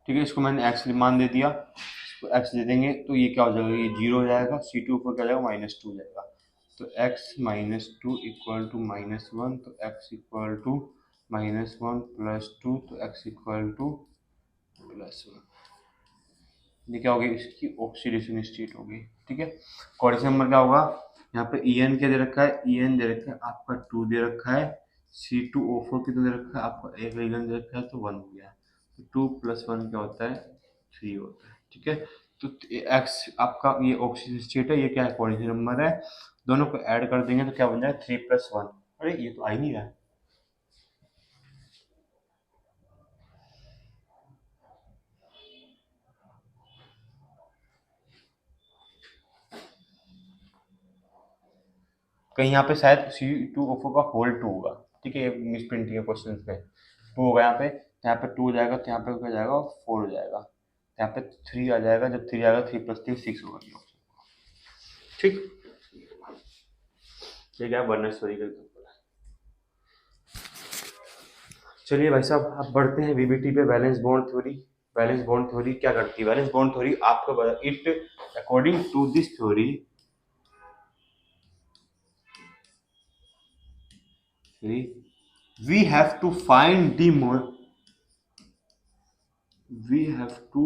ठीक है, इसको मैंने एक्स मान दे दिया, इसको एक्स दे देंगे तो ये क्या हो जाएगा, ये 0 हो जाएगा, C2 क्या हो जाएगा -2 हो जाएगा, तो x -2 इक्वल टू -1, तो x इक्वल टू -1 +2, तो x इक्वल टू +1। ये क्या होगी, इसकी ऑक्सीडेशन स्टेट होगी, ठीक है। कोऑर्डिनेशन नंबर क्या होगा, यहाँ पे En क्या दे रखा है, En दे रखा है आपका 2 दे रखा है, C2O4 कितना दे रखा है आपका, एक रिएजेंट दे रखा है तो 1 हो गया, तो 2 + 1 क्या होता है 3 होता है, ठीक है। तो x आपका ये ऑक्सीजन स्टेट है, ये क्या है कोऑर्डिनेशन नंबर है, दोनों को ऐड कर देंगे तो क्या बन जाएगा 3 + 1। अरे ये तो आ ही नहीं रहा है, कहीं यहाँ पे शायद C2O4 का होल 2 होगा, ठीक है, मिस प्रिंटिंग है क्वेश्चन पे, 2 होगा यहाँ पे 2 हो जाएगा, तो यहाँ पे क्या जाएगा 4 हो जाएगा, यहाँ पे 3 आ जाएगा, जब 3 आएगा 3 + 3 6 होगा ये ऑप्शन, ठीक। ये क्या वर्नर स्टोरी का एग्जांपल है। चलिए भाई साहब अब बढ़ते हैं VBT पे, valence bond theory. Valence bond theory क्या करती है, वैलेंस बॉन्ड थ्योरी आपको बता, it according to this theory we have to find the we have to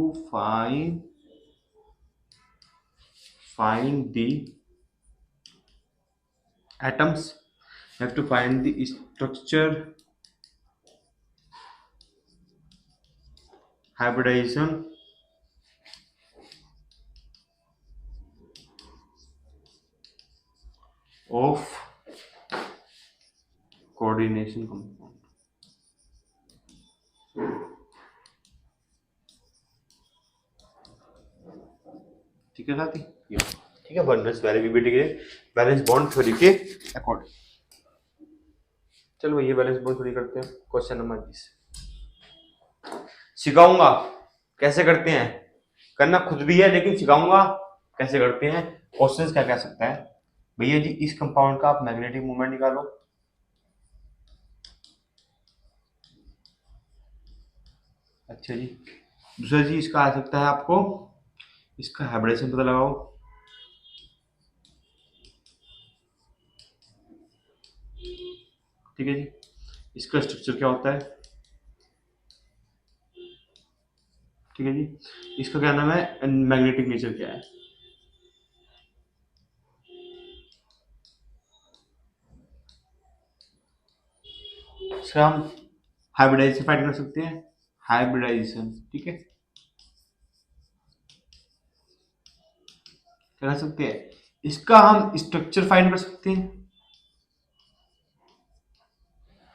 find the atoms, have to find the structure, hybridization of coordination compound, ठीक है साथी, ये ठीक है वर्नर्स वैलिबिलिटी के बैलेंस बॉन्ड थ्योरी के अकॉर्डिंग। चलो ये बैलेंस बॉन्ड थ्योरी करते हैं, क्वेश्चन नंबर 20 सिखाऊंगा कैसे करते हैं, करना खुद भी है लेकिन सिखाऊंगा कैसे करते हैं। क्वेश्चन क्या कह सकता है, भैया जी इस कंपाउंड का आप मैग्नेटिक मोमेंट निकालो। अच्छा जी, दूसरा जी इसका आ सकता है आपको इसका हाइब्रिडेशन पता लगाओ। ठीक है जी, इसका स्ट्रक्चर क्या होता है। ठीक है जी, इसका क्या नाम है, मैग्नेटिक नेचर क्या है। इसका हम हाइब्रिडाइजेशन फाइंड कर सकते हैं, हाइब्रिडाइजेशन। ठीक है, क्या कर सकते हैं, इसका हम स्ट्रक्चर फाइंड कर सकते हैं।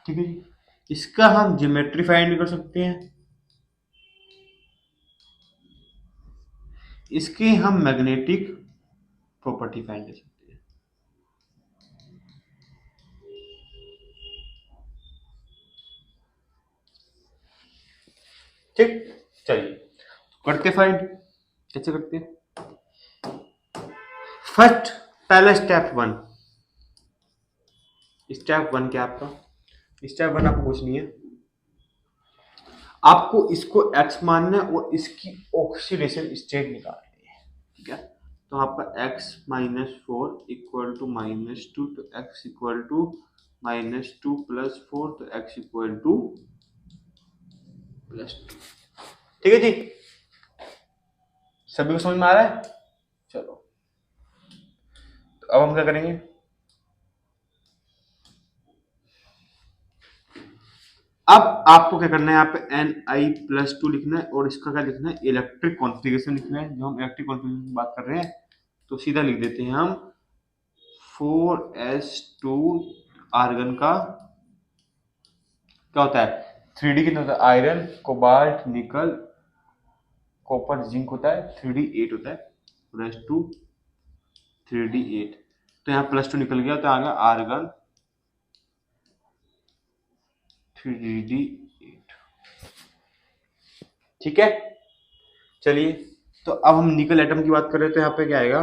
ठीक है जी, इसका हम ज्योमेट्री फाइंड कर सकते हैं, इसके हम मैग्नेटिक प्रॉपर्टी फाइंड कर सकते हैं। ठीक, चलिए करते फाइंड, कैसे करते हैं। फर्स्ट, पहला स्टेप वन, स्टेप वन क्या आपका, स्टेप वन आपको कुछ नहीं है, आपको इसको x मानना है और इसकी ऑक्सीडेशन स्टेट निकालनी है। ठीक है, तो आपका x -4 इक्वल टू -2, तो x इक्वल टू -2 + 4, तो x इक्वल टू +2। ठीक है जी, सभी को समझ में आ रहा है। चलो, तो अब हम क्या करेंगे, अब आपको क्या करना है, यहाँ पे Ni+2 लिखना है और इसका क्या लिखना है, इलेक्ट्रिक कॉन्फ़िगरेशन लिखना है। जो हम इलेक्ट्रिक कॉन्फ़िगरेशन की बात कर रहे हैं तो सीधा लिख देते हैं हम 4s2 आर्गन का क्या होता है, 3D कितना होता है, iron cobalt nickel copper zinc होता है, 3D8 होता है, +2 3D8, तो यहाँ +2 निकल गया तो आ गया आर्गन 3D8। ठीक है, चलिए, तो अब हम निकल एटम की बात कर रहे हैं तो यहाँ पे क्या आएगा,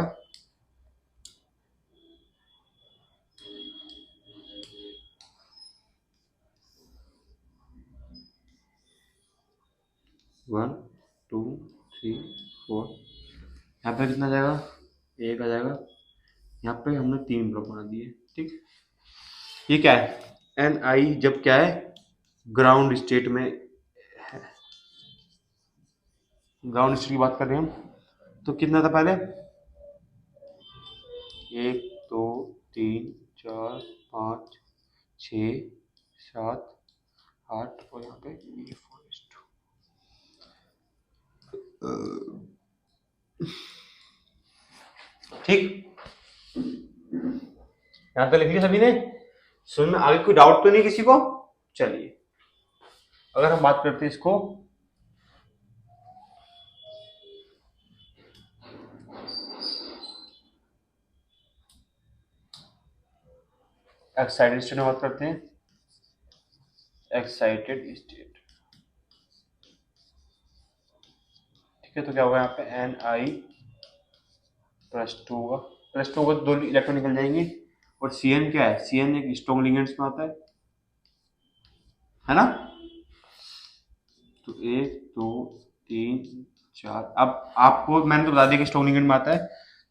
वन टू थ्री फोर, यहाँ पे कितना जाएगा, एक आ जाएगा। यहाँ पे हमने 3 ब्लॉक बना दिए। ठीक, ये क्या है, Ni जब क्या है, ग्राउंड स्टेट में है, ग्राउंड स्टेट की बात कर रहे हैं हम, तो कितना था पहले, 1 2 3 4 5 6 7 8 और यहाँ पे ये 4:2। ठीक, यहाँ तक लिख लिया सभी ने, सुन में आगे कोई डाउट तो नहीं किसी को। चलिए, अगर हम बात करते हैं इसको, एक्साइटेड स्टेट में बात करते हैं, एक्साइटेड स्टेट। ठीक है, तो क्या होगा यहाँ पे Ni+2 होगा, +2 होगा तो 2 इलेक्ट्रॉन निकल जाएंगे। और Cn क्या है, Cn एक स्ट्रॉन्ग लिगेंड्स में आता है ना। तो 1 2 3 4, अब आपको मैंने तो बता दिया कि स्ट्रॉन्ग लिगेंड में आता है,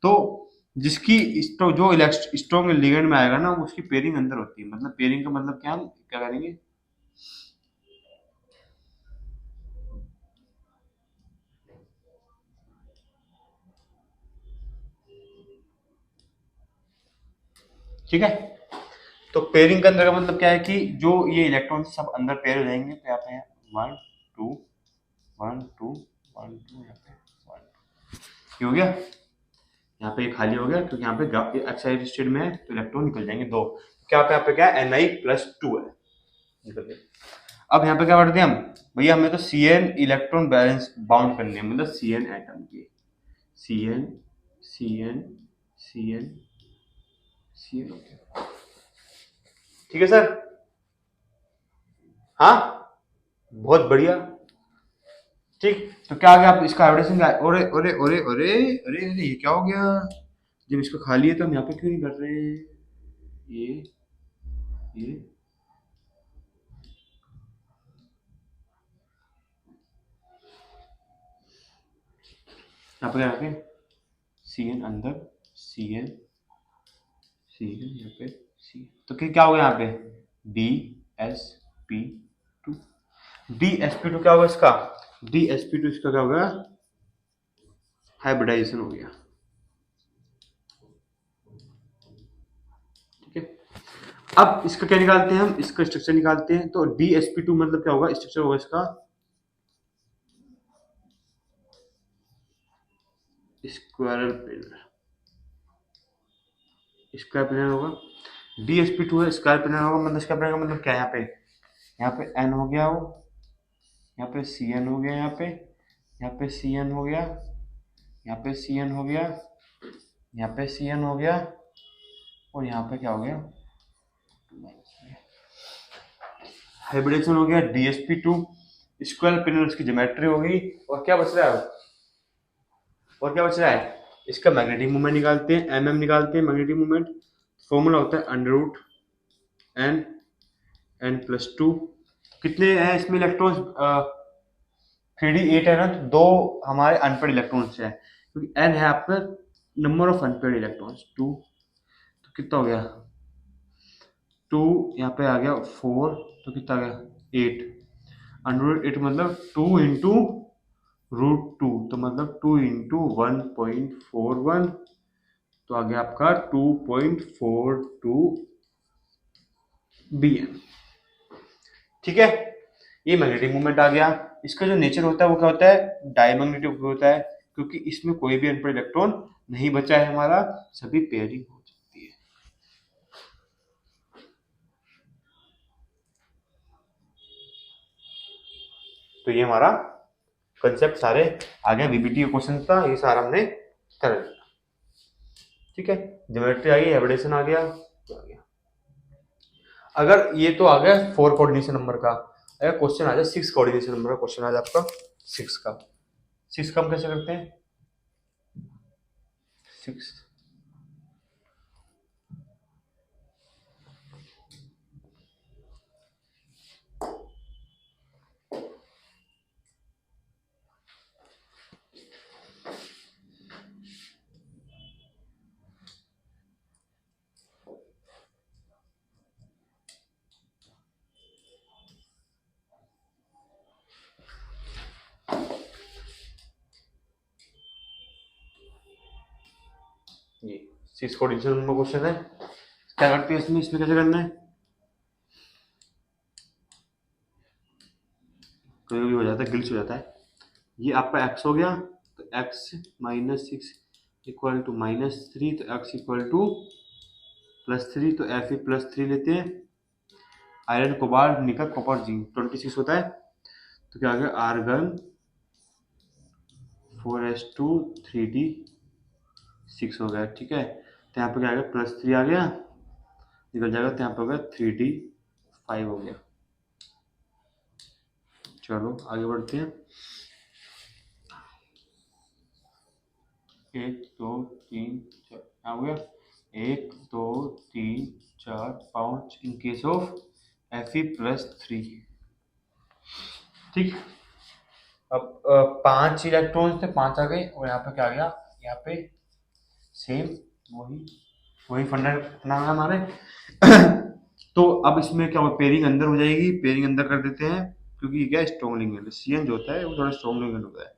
तो जिसकी जो स्ट्रॉन्ग लिगेंड में आएगा ना उसकी पेयरिंग अंदर होती है, मतलब पेयरिंग का मतलब क्या, हम क्या करेंगे, ठीक है। तो पेयरिंग का अंदर का मतलब क्या है कि जो ये इलेक्ट्रॉन सब अंदर पेयर हो जाएंगे, तो यहाँ पे 1 2 1 2 1 2, यहाँ पे 1 2, ये हो गया, यहाँ पे ये खाली हो गया क्योंकि यहाँ पे एक्साइटेड स्टेट में है तो इलेक्ट्रॉन निकल जाएंगे 2। क्या पे यहाँ पे क्या है, Ni+2 है, निकल गया। अब यहाँ पे क्या पढ़ते हैं हम, भैया हमें तो Cn इलेक्ट्रॉन बैलेंस बाउंड करने हैं, मतलब Cn एटम की, Cn Cn Cn Cn, ठीक है सर, हाँ बहुत बढ़िया। ठीक, तो क्या आ गया, आप इसका हाइब्रिडेशन क्या है, अरे अरे अरे अरे अरे अरे ये क्या हो गया, जब इसको खाली है तो हम यहाँ पे क्यों नहीं कर रहे हैं? ये यहाँ पे क्या रखें? सी एन अंदर, सी एन यहाँ पे सी, तो क्या होगा यहाँ पे? D S P two. D S P two क्या होगा इसका? डी एस पी टू इसका क्या होगा? हाइब्रिडाइजेशन हो गया। ठीक है, अब इसका क्या निकालते हैं हम? इसका स्ट्रक्चर निकालते हैं। तो डी एस पी टू मतलब क्या होगा? स्ट्रक्चर होगा इसका स्क्वायरल प्लेनर। स्क्वायर प्लेनर होगा, डी एस पी टू है, स्क्वायर प्लेनर होगा। मतलब स्क्वायर प्लेनर का मतलब क्या है? यहाँ पे एन हो गया, वो यहाँ पे सी एन हो गया, यहाँ पे सी एन हो गया, यहाँ पे सी एन हो गया, यहाँ पे सी एन हो गया, और यहाँ पे क्या हो गया? हाइब्रिडेशन हो गया। डीएसपी टू स्क्वायर प्लेनर की ज्योमेट्री होगी। और क्या बच रहा है? और क्या बच रहा है? इसका मैग्नेटिक मोमेंट निकालते हैं, एम निकालते हैं मैग्नेटिक मोमेंट। फॉर्मूला होता है under root N N plus two. कितने हैं इसमें इलेक्ट्रॉन्स? 3d8 है ना, तो दो हमारे अनपेड इलेक्ट्रॉन्स है, क्योंकि एन है आपका नंबर ऑफ अनपेड इलेक्ट्रॉन्स 2। तो कितना हो गया? 2 यहाँ पे आ गया 4, तो कितना आ गया? 8। अंडर रूट 8 मतलब 2 इंटू रूट 2, तो मतलब 2 इंटू 1.41, तो आ गया आपका 2.42 bn। ठीक है, ये मैग्नेटिक मोमेंट आ गया। इसका जो नेचर होता है वो क्या होता है? डायमैग्नेटिक होता है, क्योंकि इसमें कोई भी अनपेड इलेक्ट्रॉन नहीं बचा है हमारा, सभी पेयरिंग हो सकती है। तो ये हमारा कंसेप्ट सारे आ गया। वीबीटी का क्वेश्चन था, ये सारा हमने कर लिया। ठीक है, ज्योमेट्री आ गई, एवरेशन आ गया, तो आ गया। अगर ये तो आ गया 4 कोऑर्डिनेशन नंबर का। अगर क्वेश्चन आ जाए 6 कोऑर्डिनेशन नंबर का क्वेश्चन आ जाए आपका 6 का, 6 का हम कैसे करते हैं? 6 ये 6 कोऑर्डिनेशन नंबर क्वेश्चन है। क्या करते हैं इसमें? इसमें कैसे करना है? कभी कभी हो जाता है, ग्लिच हो जाता है। ये आपका x हो गया, तो x माइनस 6 इक्वल टू -3, तो x इक्वल टू +3, तो Fe +3 लेते हैं। आयरन, कोबाल्ट, निकल, कॉपर, जिंक 26 होता है, तो क्या आ गया? आर्गन 4s2 3d6 हो गया। ठीक है, तो यहाँ पे क्या आ गया? +3 आ गया, निकल जाएगा, तो यहाँ पे हो गया 3d5 हो गया। चलो आगे बढ़ते हैं। 1 2 3 4 क्या हो गया? 1 2 3 4 5 इन केस ऑफ Fe+3। ठीक, अब 5 इलेक्ट्रॉन्स थे, 5 आ गए, और यहाँ पे क्या आ गया? यहाँ पे सेम वही वही फंडा अपना है हमारे। तो अब इसमें क्या होगा? पेयरिंग अंदर हो जाएगी, पेयरिंग अंदर कर देते हैं, क्योंकि ये क्या स्ट्रॉन्ग लिगेंड, सीएन जो होता है वो थोड़ा स्ट्रॉन्ग लिगेंड होता है।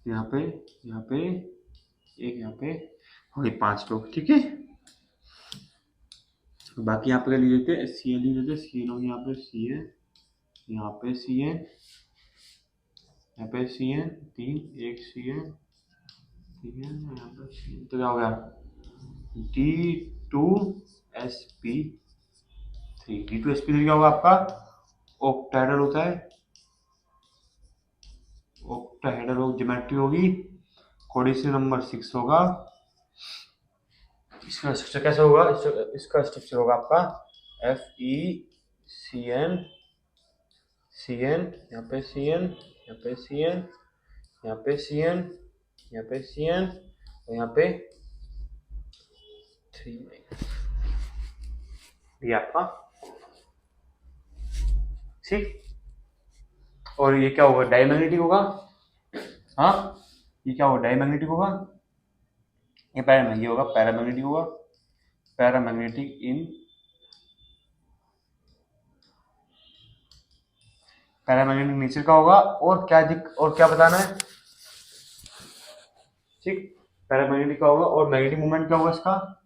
यहाँ पे एक, यहाँ पे हो गए 5 लोग। ठीक है, बाकी यहाँ पे लिख देते हैं सी एन, लिख देते सी एन हो गया, यहाँ पे सी एन, यहाँ पे सी एन, यहाँ पे सी एन 3, एक सी एन, यहाँ पे सी एन, तो क्या हो गया? D2sp3। D2sp3 क्या होगा आपका? ऑक्टाहेड्रल होता है, ऑक्टाहेड्रल ज्योमेट्री होगी, कोऑर्डिनेशन नंबर 6 होगा। इसका स्ट्रक्चर कैसा होगा? इसका स्ट्रक्चर होगा आपका FeCN, CN, यहाँ पे CN, यहाँ पे CN, यहाँ पे CN, यहाँ पे CN और यहाँ पे 3 ये आपका ठीक। और ये क्या होगा? डायमैग्नेटिक होगा। हाँ, ये क्या होगा? डायमैग्नेटिक होगा। ये होगा पैरामैग्नेटिक होगा। पैरामैग्नेटिक इन पैरामैग्नेटिक नेचर का होगा। और क्या बताना है? ठीक, पैरामैग्नेटिक का होगा। और मैग्नेटिक मोमेंट क्या होगा इसका?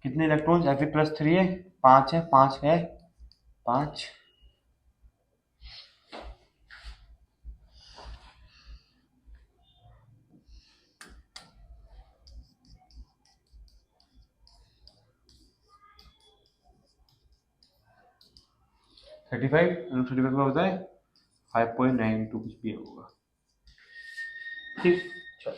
कितने इलेक्ट्रॉन्स? Fe+3 है, 5 है, 5 है, 5। थर्टी फाइव का होता है 5.92 कुछ भी होगा। ठीक, चलो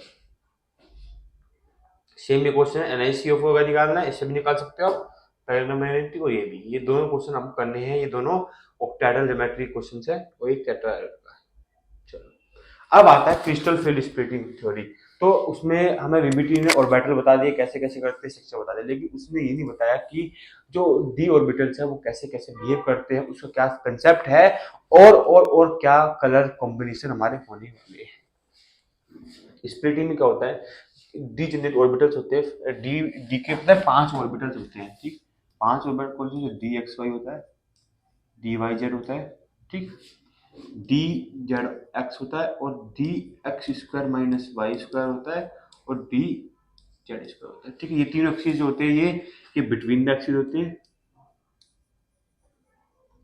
सेम ये क्वेश्चन है, NiCO4 का निकालना है, इससे भी निकाल सकते हो आप। पैरामैग्नेटिक और ये भी, ये दोनों क्वेश्चन आपको करने हैं। ये दोनों ऑक्टाहेड्रल ज्योमेट्री क्वेश्चन है और एक टेट्राहेड्रल का। चलो अब आता है क्रिस्टल फील्ड स्प्लिटिंग थ्योरी। तो उसमें हमें वीबीटी ने ऑर्बिटल बता दिए कैसे कैसे करते हैं, स्ट्रक्चर बता दिया, लेकिन उसने ये नहीं बताया कि जो डी ऑर्बिटल्स है वो कैसे कैसे बिहेव करते हैं, उसका क्या कंसेप्ट है और क्या कलर कॉम्बिनेशन हमारे होने वाले हैं। स्प्लिटिंग में क्या होता है? डी जनरेट ऑर्बिटल्स होते हैं। डी के पता है 5 ऑर्बिटल्स होते हैं। ठीक, 5 ऑर्बिटल कौन से? डी एक्स वाई होता है, डी वाई जेड होता है, ठीक, डी जेड एक्स होता है और D X square minus Y square होता है और डी जेड स्क्वायर होता है। ठीक है, ये तीनों एक्सिस जो होते हैं ये बिटवीन द एक्सिस होते हैं।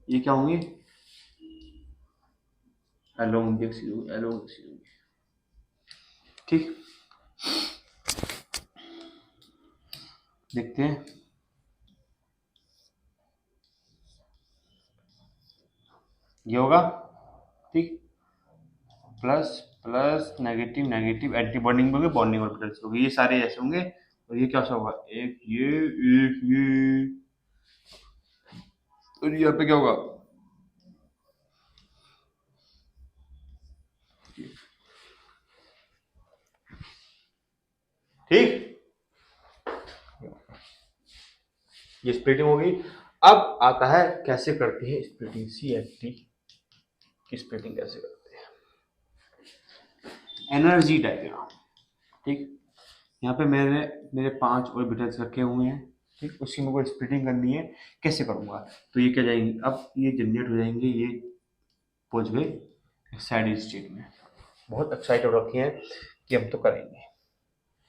ये क्या होंगे? अलोंग द एक्सिस होंगे, अलोंग एक्सिस होंगे। ठीक, देखते हैं। ये होगा ठीक, plus plus negative negative, anti bonding होंगे, बॉन्डिंग ऑर्बिटल्स होंगे, ये सारे ऐसे होंगे। और ये क्या होगा? एक ये और यहाँ पे क्या होगा? ठीक, ये स्प्लिटिंग होगी। अब आता है कैसे करते हैं स्प्लिटिंग, CFT की स्प्लिटिंग कैसे करते हैं। Energy diagram. ठीक, यहाँ पे मेरे 5 ऑर्बिटल्स रखे हुए हैं। ठीक, उसकी मेरे को स्प्लिटिंग करनी है, कैसे करूँगा? तो ये क्या जाएंगे? अब ये जनरेट हो जाएंगे, ये पहुँच गए एक्साइटेड स्टेट में। बहुत एक्साइटेड रखे हैं कि हम तो करेंगे।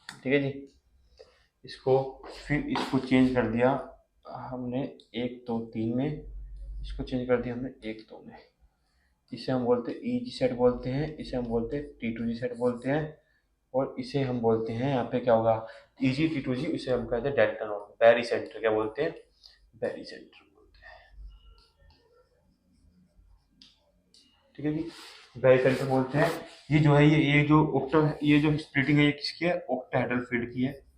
ठीक है जी, फिर इसको चेंज कर दिया हमने 1 2 3 में, इसको चेंज कर दिया हमने 1 2 में। इसे हम बोलते हैं EG सेट बोलते हैं, इसे हम बोलते हैं T2G सेट बोलते हैं और इसे हम बोलते हैं, यहाँ पे क्या होगा? EG T2G, इसे हम कहते हैं डेल्टा नोड, बैरी सेंटर। क्या बोलते हैं? बैरी सेंटर बोलते हैं। ठीक है जी, बैरी सेंटर बोलते हैं। ये जो है ये जो स्प्लिटिंग है ये किसकी है? ऑक्टाहेड्रल फील्ड की है।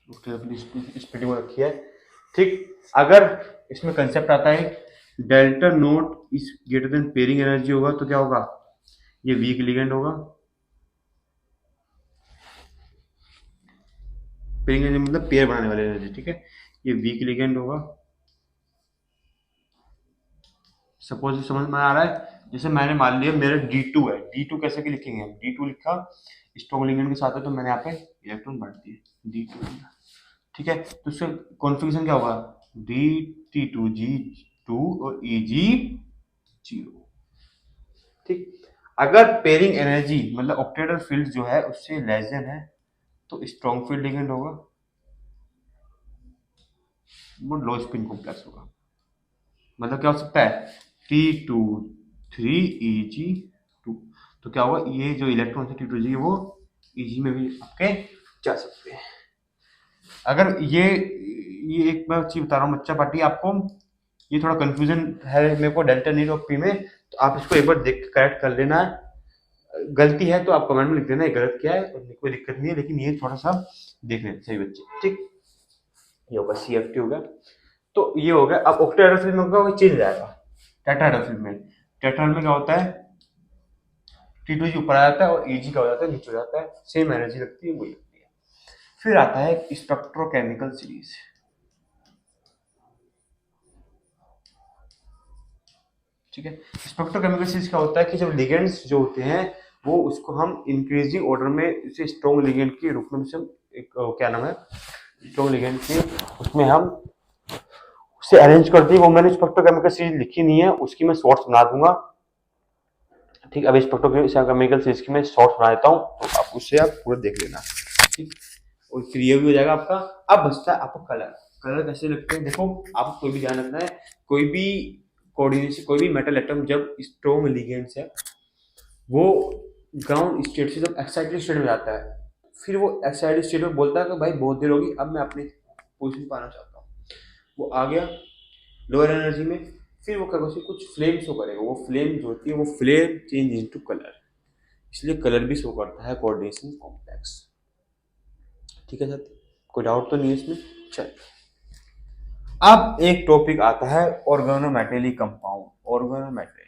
स्प्लिटिंग रखी है। ठीक, अगर इसमें कंसेप्ट आता है delta naught is greater than pairing energy होगा तो क्या होगा? ये वीक लिगेंड होगा। पेयरिंग एनर्जी मतलब पेयर बनाने वाली एनर्जी। ठीक है, ये वीक लिगेंड होगा। सपोज समझ में आ रहा है? जैसे मैंने मान लिया मेरा D2 है, D2 कैसे भी लिखेंगे हम? D2 लिखा, स्ट्रॉन्ग लिगेंड के साथ है तो मैंने यहाँ पे इलेक्ट्रॉन बढ़ दिए, D2। ठीक है, तो उसका कॉन्फ़िगरेशन क्या होगा? DT2G2 और EG0। ठीक, अगर पेयरिंग एनर्जी मतलब ऑक्टेहेड्रल फील्ड जो है उससे लेस देन है तो स्ट्रॉन्ग फील्ड लिगेंड होगा, वो लो स्पिन कॉम्प्लेक्स होगा। मतलब क्या हो सकता है? T23EG2। तो क्या होगा? ये जो इलेक्ट्रॉन है T2G वो EG में भी आपके जा सकते हैं। अगर ये एक बार चीज बता रहा हूँ बच्चा पार्टी आपको, ये थोड़ा कंफ्यूजन है मेरे को डेल्टा नीड ऑफ पी में, तो आप इसको एक बार देख के करेक्ट कर लेना है। गलती है तो आप कमेंट में लिख देना ये गलत क्या है, और कोई दिक्कत नहीं है, लेकिन ये थोड़ा सा देख लेते सही बच्चे, ठीक। ये होगा CFT हो गया। तो ये हो गया। अब ऑक्टेट्राहेड्रल में होगा चेंज जाएगा टेट्राहेड्रल में। टेट्राहेड्रल में क्या होता है, T2 ऊपर आ जाता है और Eg का हो जाता है नीचे हो जाता है, सेम एनर्जी लगती है वही लगती है। फिर आता है स्पेक्ट्रोकेमिकल सीरीज। ठीक है, स्पेक्ट्रोकेमिकल सीरीज क्या होता है कि जब लिगेंड्स जो होते हैं वो उसको हम इंक्रीजिंग ऑर्डर में इसे स्ट्रॉन्ग लिगेंड के रूप में उसे एक क्या नाम है स्ट्रॉन्ग लिगेंड के उसमें हम उसे अरेंज करते हैं। वो मैंने स्पेक्ट्रोकेमिकल सीरीज लिखी नहीं है, उसकी मैं शॉर्ट्स बना दूंगा। ठीक, अब स्पेक्ट्रोकेमिकल सीरीज की मैं शॉर्ट्स बना देता हूँ, तो आप उससे आप पूरा देख लेना। ठीक, और फिर ये भी हो जाएगा आपका। अब बचता है आपका कलर। कलर कैसे लगते हैं, देखो आपको कोई भी ध्यान रखना है, कोई भी कोऑर्डिनेशन, कोई भी मेटल एटम जब स्ट्रॉन्ग लिगेंड्स है वो ग्राउंड स्टेट से जब एक्साइटेड स्टेट में जाता है, फिर वो एक्साइटेड स्टेट में बोलता है कि भाई बहुत देर होगी, अब मैं अपनी पोजीशन पाना चाहता हूँ। वो आ गया लोअर एनर्जी में, फिर वो क्या कुछ फ्लेम शो करेगा, वो फ्लेम जो होती है वो फ्लेम चेंज इनटू कलर, इसलिए कलर भी शो करता है कोऑर्डिनेशन कॉम्प्लेक्स। ठीक है सर, कोई डाउट तो नहीं है इसमें। चल, अब एक टॉपिक आता है ऑर्गेनोमेटेलिक कंपाउंड। ऑर्गेनोमेटेलिक,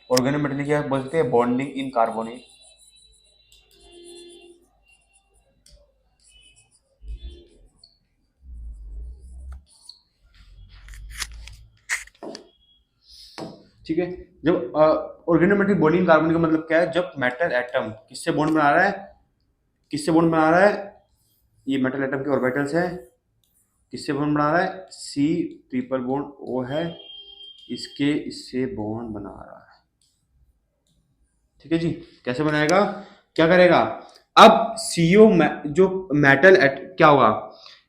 ऑर्गेनोमेटेलिक क्या बोलते हैं, बॉन्डिंग इन कार्बोनेट। ठीक है, जब ऑर्गेनोमेटेलिक बॉन्डिंग कार्बन का मतलब क्या है, जब मेटल एटम किससे बॉन्ड बना रहा है, किससे बॉन्ड बना रहा है, ये मेटल एटम के ऑर्बिटल्स है, किससे बॉन्ड बना रहा है, C ट्रिपल बॉन्ड O है, इसके इससे बॉन्ड बना रहा है। ठीक है जी, कैसे बनाएगा, क्या करेगा, अब CO जो मेटल क्या होगा,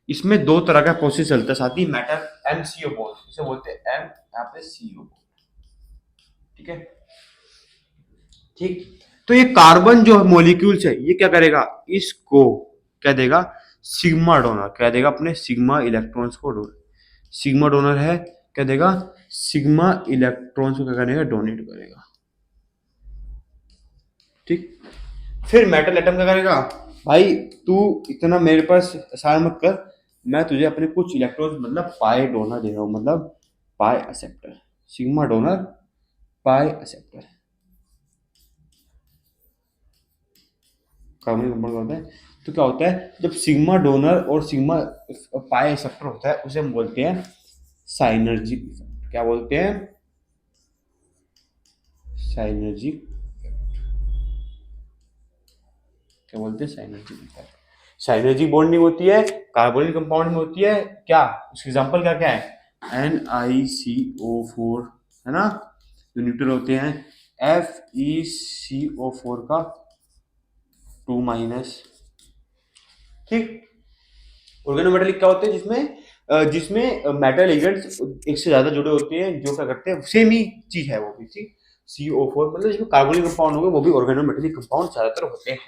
इसमें दो तरह का प्रोसेस चलता है साथ ही, मेटल MCO बॉन्ड, इसे बोलते हैं M, यहाँ पे CO बॉन्ड। ठीक है, ठीक, तो ये कार्बन जो मॉलिक्यूल्स है ये क्या करेगा, इसको क्या देगा, सिग्मा डोनर, क्या देगा, अपने सिग्मा इलेक्ट्रॉन्स को सिग्मा डोनर है, क्या देगा, सिग्मा इलेक्ट्रॉन्स को क्या करेगा, डोनेट करेगा। ठीक, फिर मेटल एटम क्या करेगा, भाई तू इतना मेरे पास आसार मत कर, मैं तुझे अपने कुछ इलेक्ट्रॉन्स मतलब पाई डोनर दे रहा हूँ, मतलब पाई एक्सेप्टर, सिग्मा डोनर पाई एक्सेप्टर। कार्बन कंपाउंड होता है, तो क्या होता है, जब सिग्मा डोनर और सिग्मा पाई एक्सेप्टर होता है उसे हम बोलते हैं साइनर्जी इफेक्ट। क्या बोलते हैं, साइनर्जी, क्या बोलते हैं, साइनर्जी इफेक्ट। साइनर्जी बॉन्डिंग होती है कार्बोनिल कंपाउंड में, होती है क्या, उसके एग्जांपल क्या क्या है, NiCO4 है ना, जो न्यूट्रल होते हैं, FeCO4 का 2-। ठीक, ऑर्गेनोमेटेलिक क्या होते हैं, जिसमें मेटल एलिमेंट्स एक से ज्यादा जुड़े होते हैं, जो क्या करते हैं, सेम ही चीज है वो भी। ठीक, CO4 मतलब जिसमें कार्बोनिक कंपाउंड होगा वो भी ऑर्गेनोमेटेलिक कंपाउंड ज्यादातर होते हैं।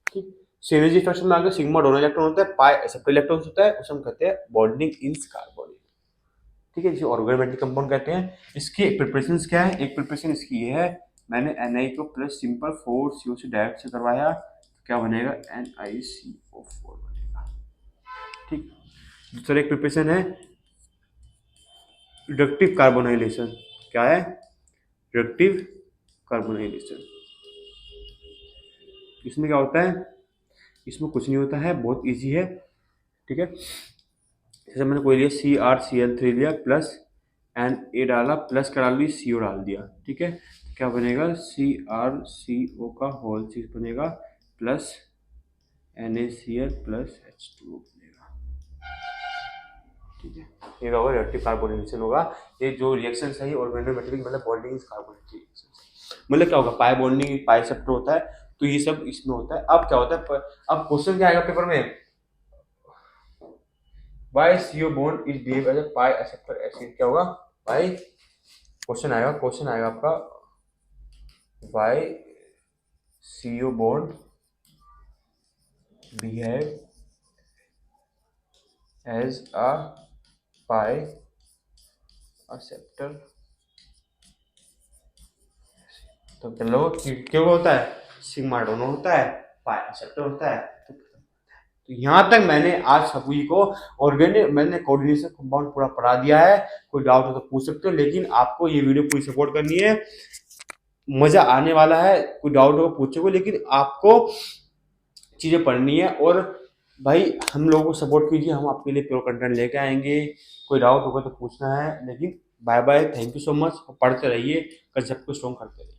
ठीक, सिनर्जी स्ट्रक्चर में आगे सिग्मा डोनर इलेक्ट्रॉन होता है, पाई एक्सेप्टर इलेक्ट्रॉन होता है, उसे हम कहते हैं बॉन्डिंग इन कार्बोनिल। ठीक है, जिसे ऑर्गेनोमेटेलिक कंपाउंड कहते हैं। इसकी प्रिपरेशंस क्या है, एक प्रिपरेशन इसकी ये है, मैंने Na को प्लस सिंपल 4CO से डायरेक्ट से करवाया, क्या बनेगा, NiCO4 बनेगा। ठीक, दूसरा एक प्रिपरेशन है रिडक्टिव कार्बोनाइलेशन। क्या है, रिडक्टिव कार्बोनाइलेशन। इसमें क्या होता है, इसमें कुछ नहीं होता है, बहुत इजी है। ठीक है, जैसे मैंने कोई लिया CrCl3 लिया, प्लस Na डाला, प्लस का डाल दी, CO डाल दिया। ठीक है, क्या बनेगा, CrCO का होल 6 बनेगा, प्लस NaCl प्लस H2O बनेगा। ठीक है, ये होगा रिएक्टिव कार्बोनेशन होगा। ये जो रिएक्शन है ऑर्गेनोमेटेलिक मतलब बॉन्डिंग इज कार्बोनेटिक रिएक्शन, मतलब क्या होगा, पाई बॉन्डिंग पाई एक्सेप्टर होता है, तो ये सब इसमें होता है। अब क्या होता है, अब क्वेश्चन क्या आएगा पेपर में, why CO bond is behave as a pi acceptor acid, क्या होगा भाई, क्वेश्चन आएगा आपका, why CO bond behave as a pi acceptor तो चलो क्यों होता है, सिग्मा डोनो होता है, पाई एक्सेप्टर होता है। तो यहाँ तक मैंने आज सभी को ऑर्गेनिक मैंने कोऑर्डिनेशन कंपाउंड पूरा पढ़ा दिया है। कोई डाउट हो तो पूछ सकते हो, लेकिन आपको ये वीडियो पूरी सपोर्ट करनी है, मजा आने वाला है। कोई डाउट होगा पूछोगे, लेकिन आपको चीजें पढ़नी है। और भाई हम लोगों को सपोर्ट कीजिए, हम आपके लिए प्योर कंटेंट लेके आएंगे। कोई डाउट होगा तो पूछना है, लेकिन bye bye, thank you so much. पढ़ते रहिए, कंसेप्ट को स्ट्रॉन्ग करते रहिए।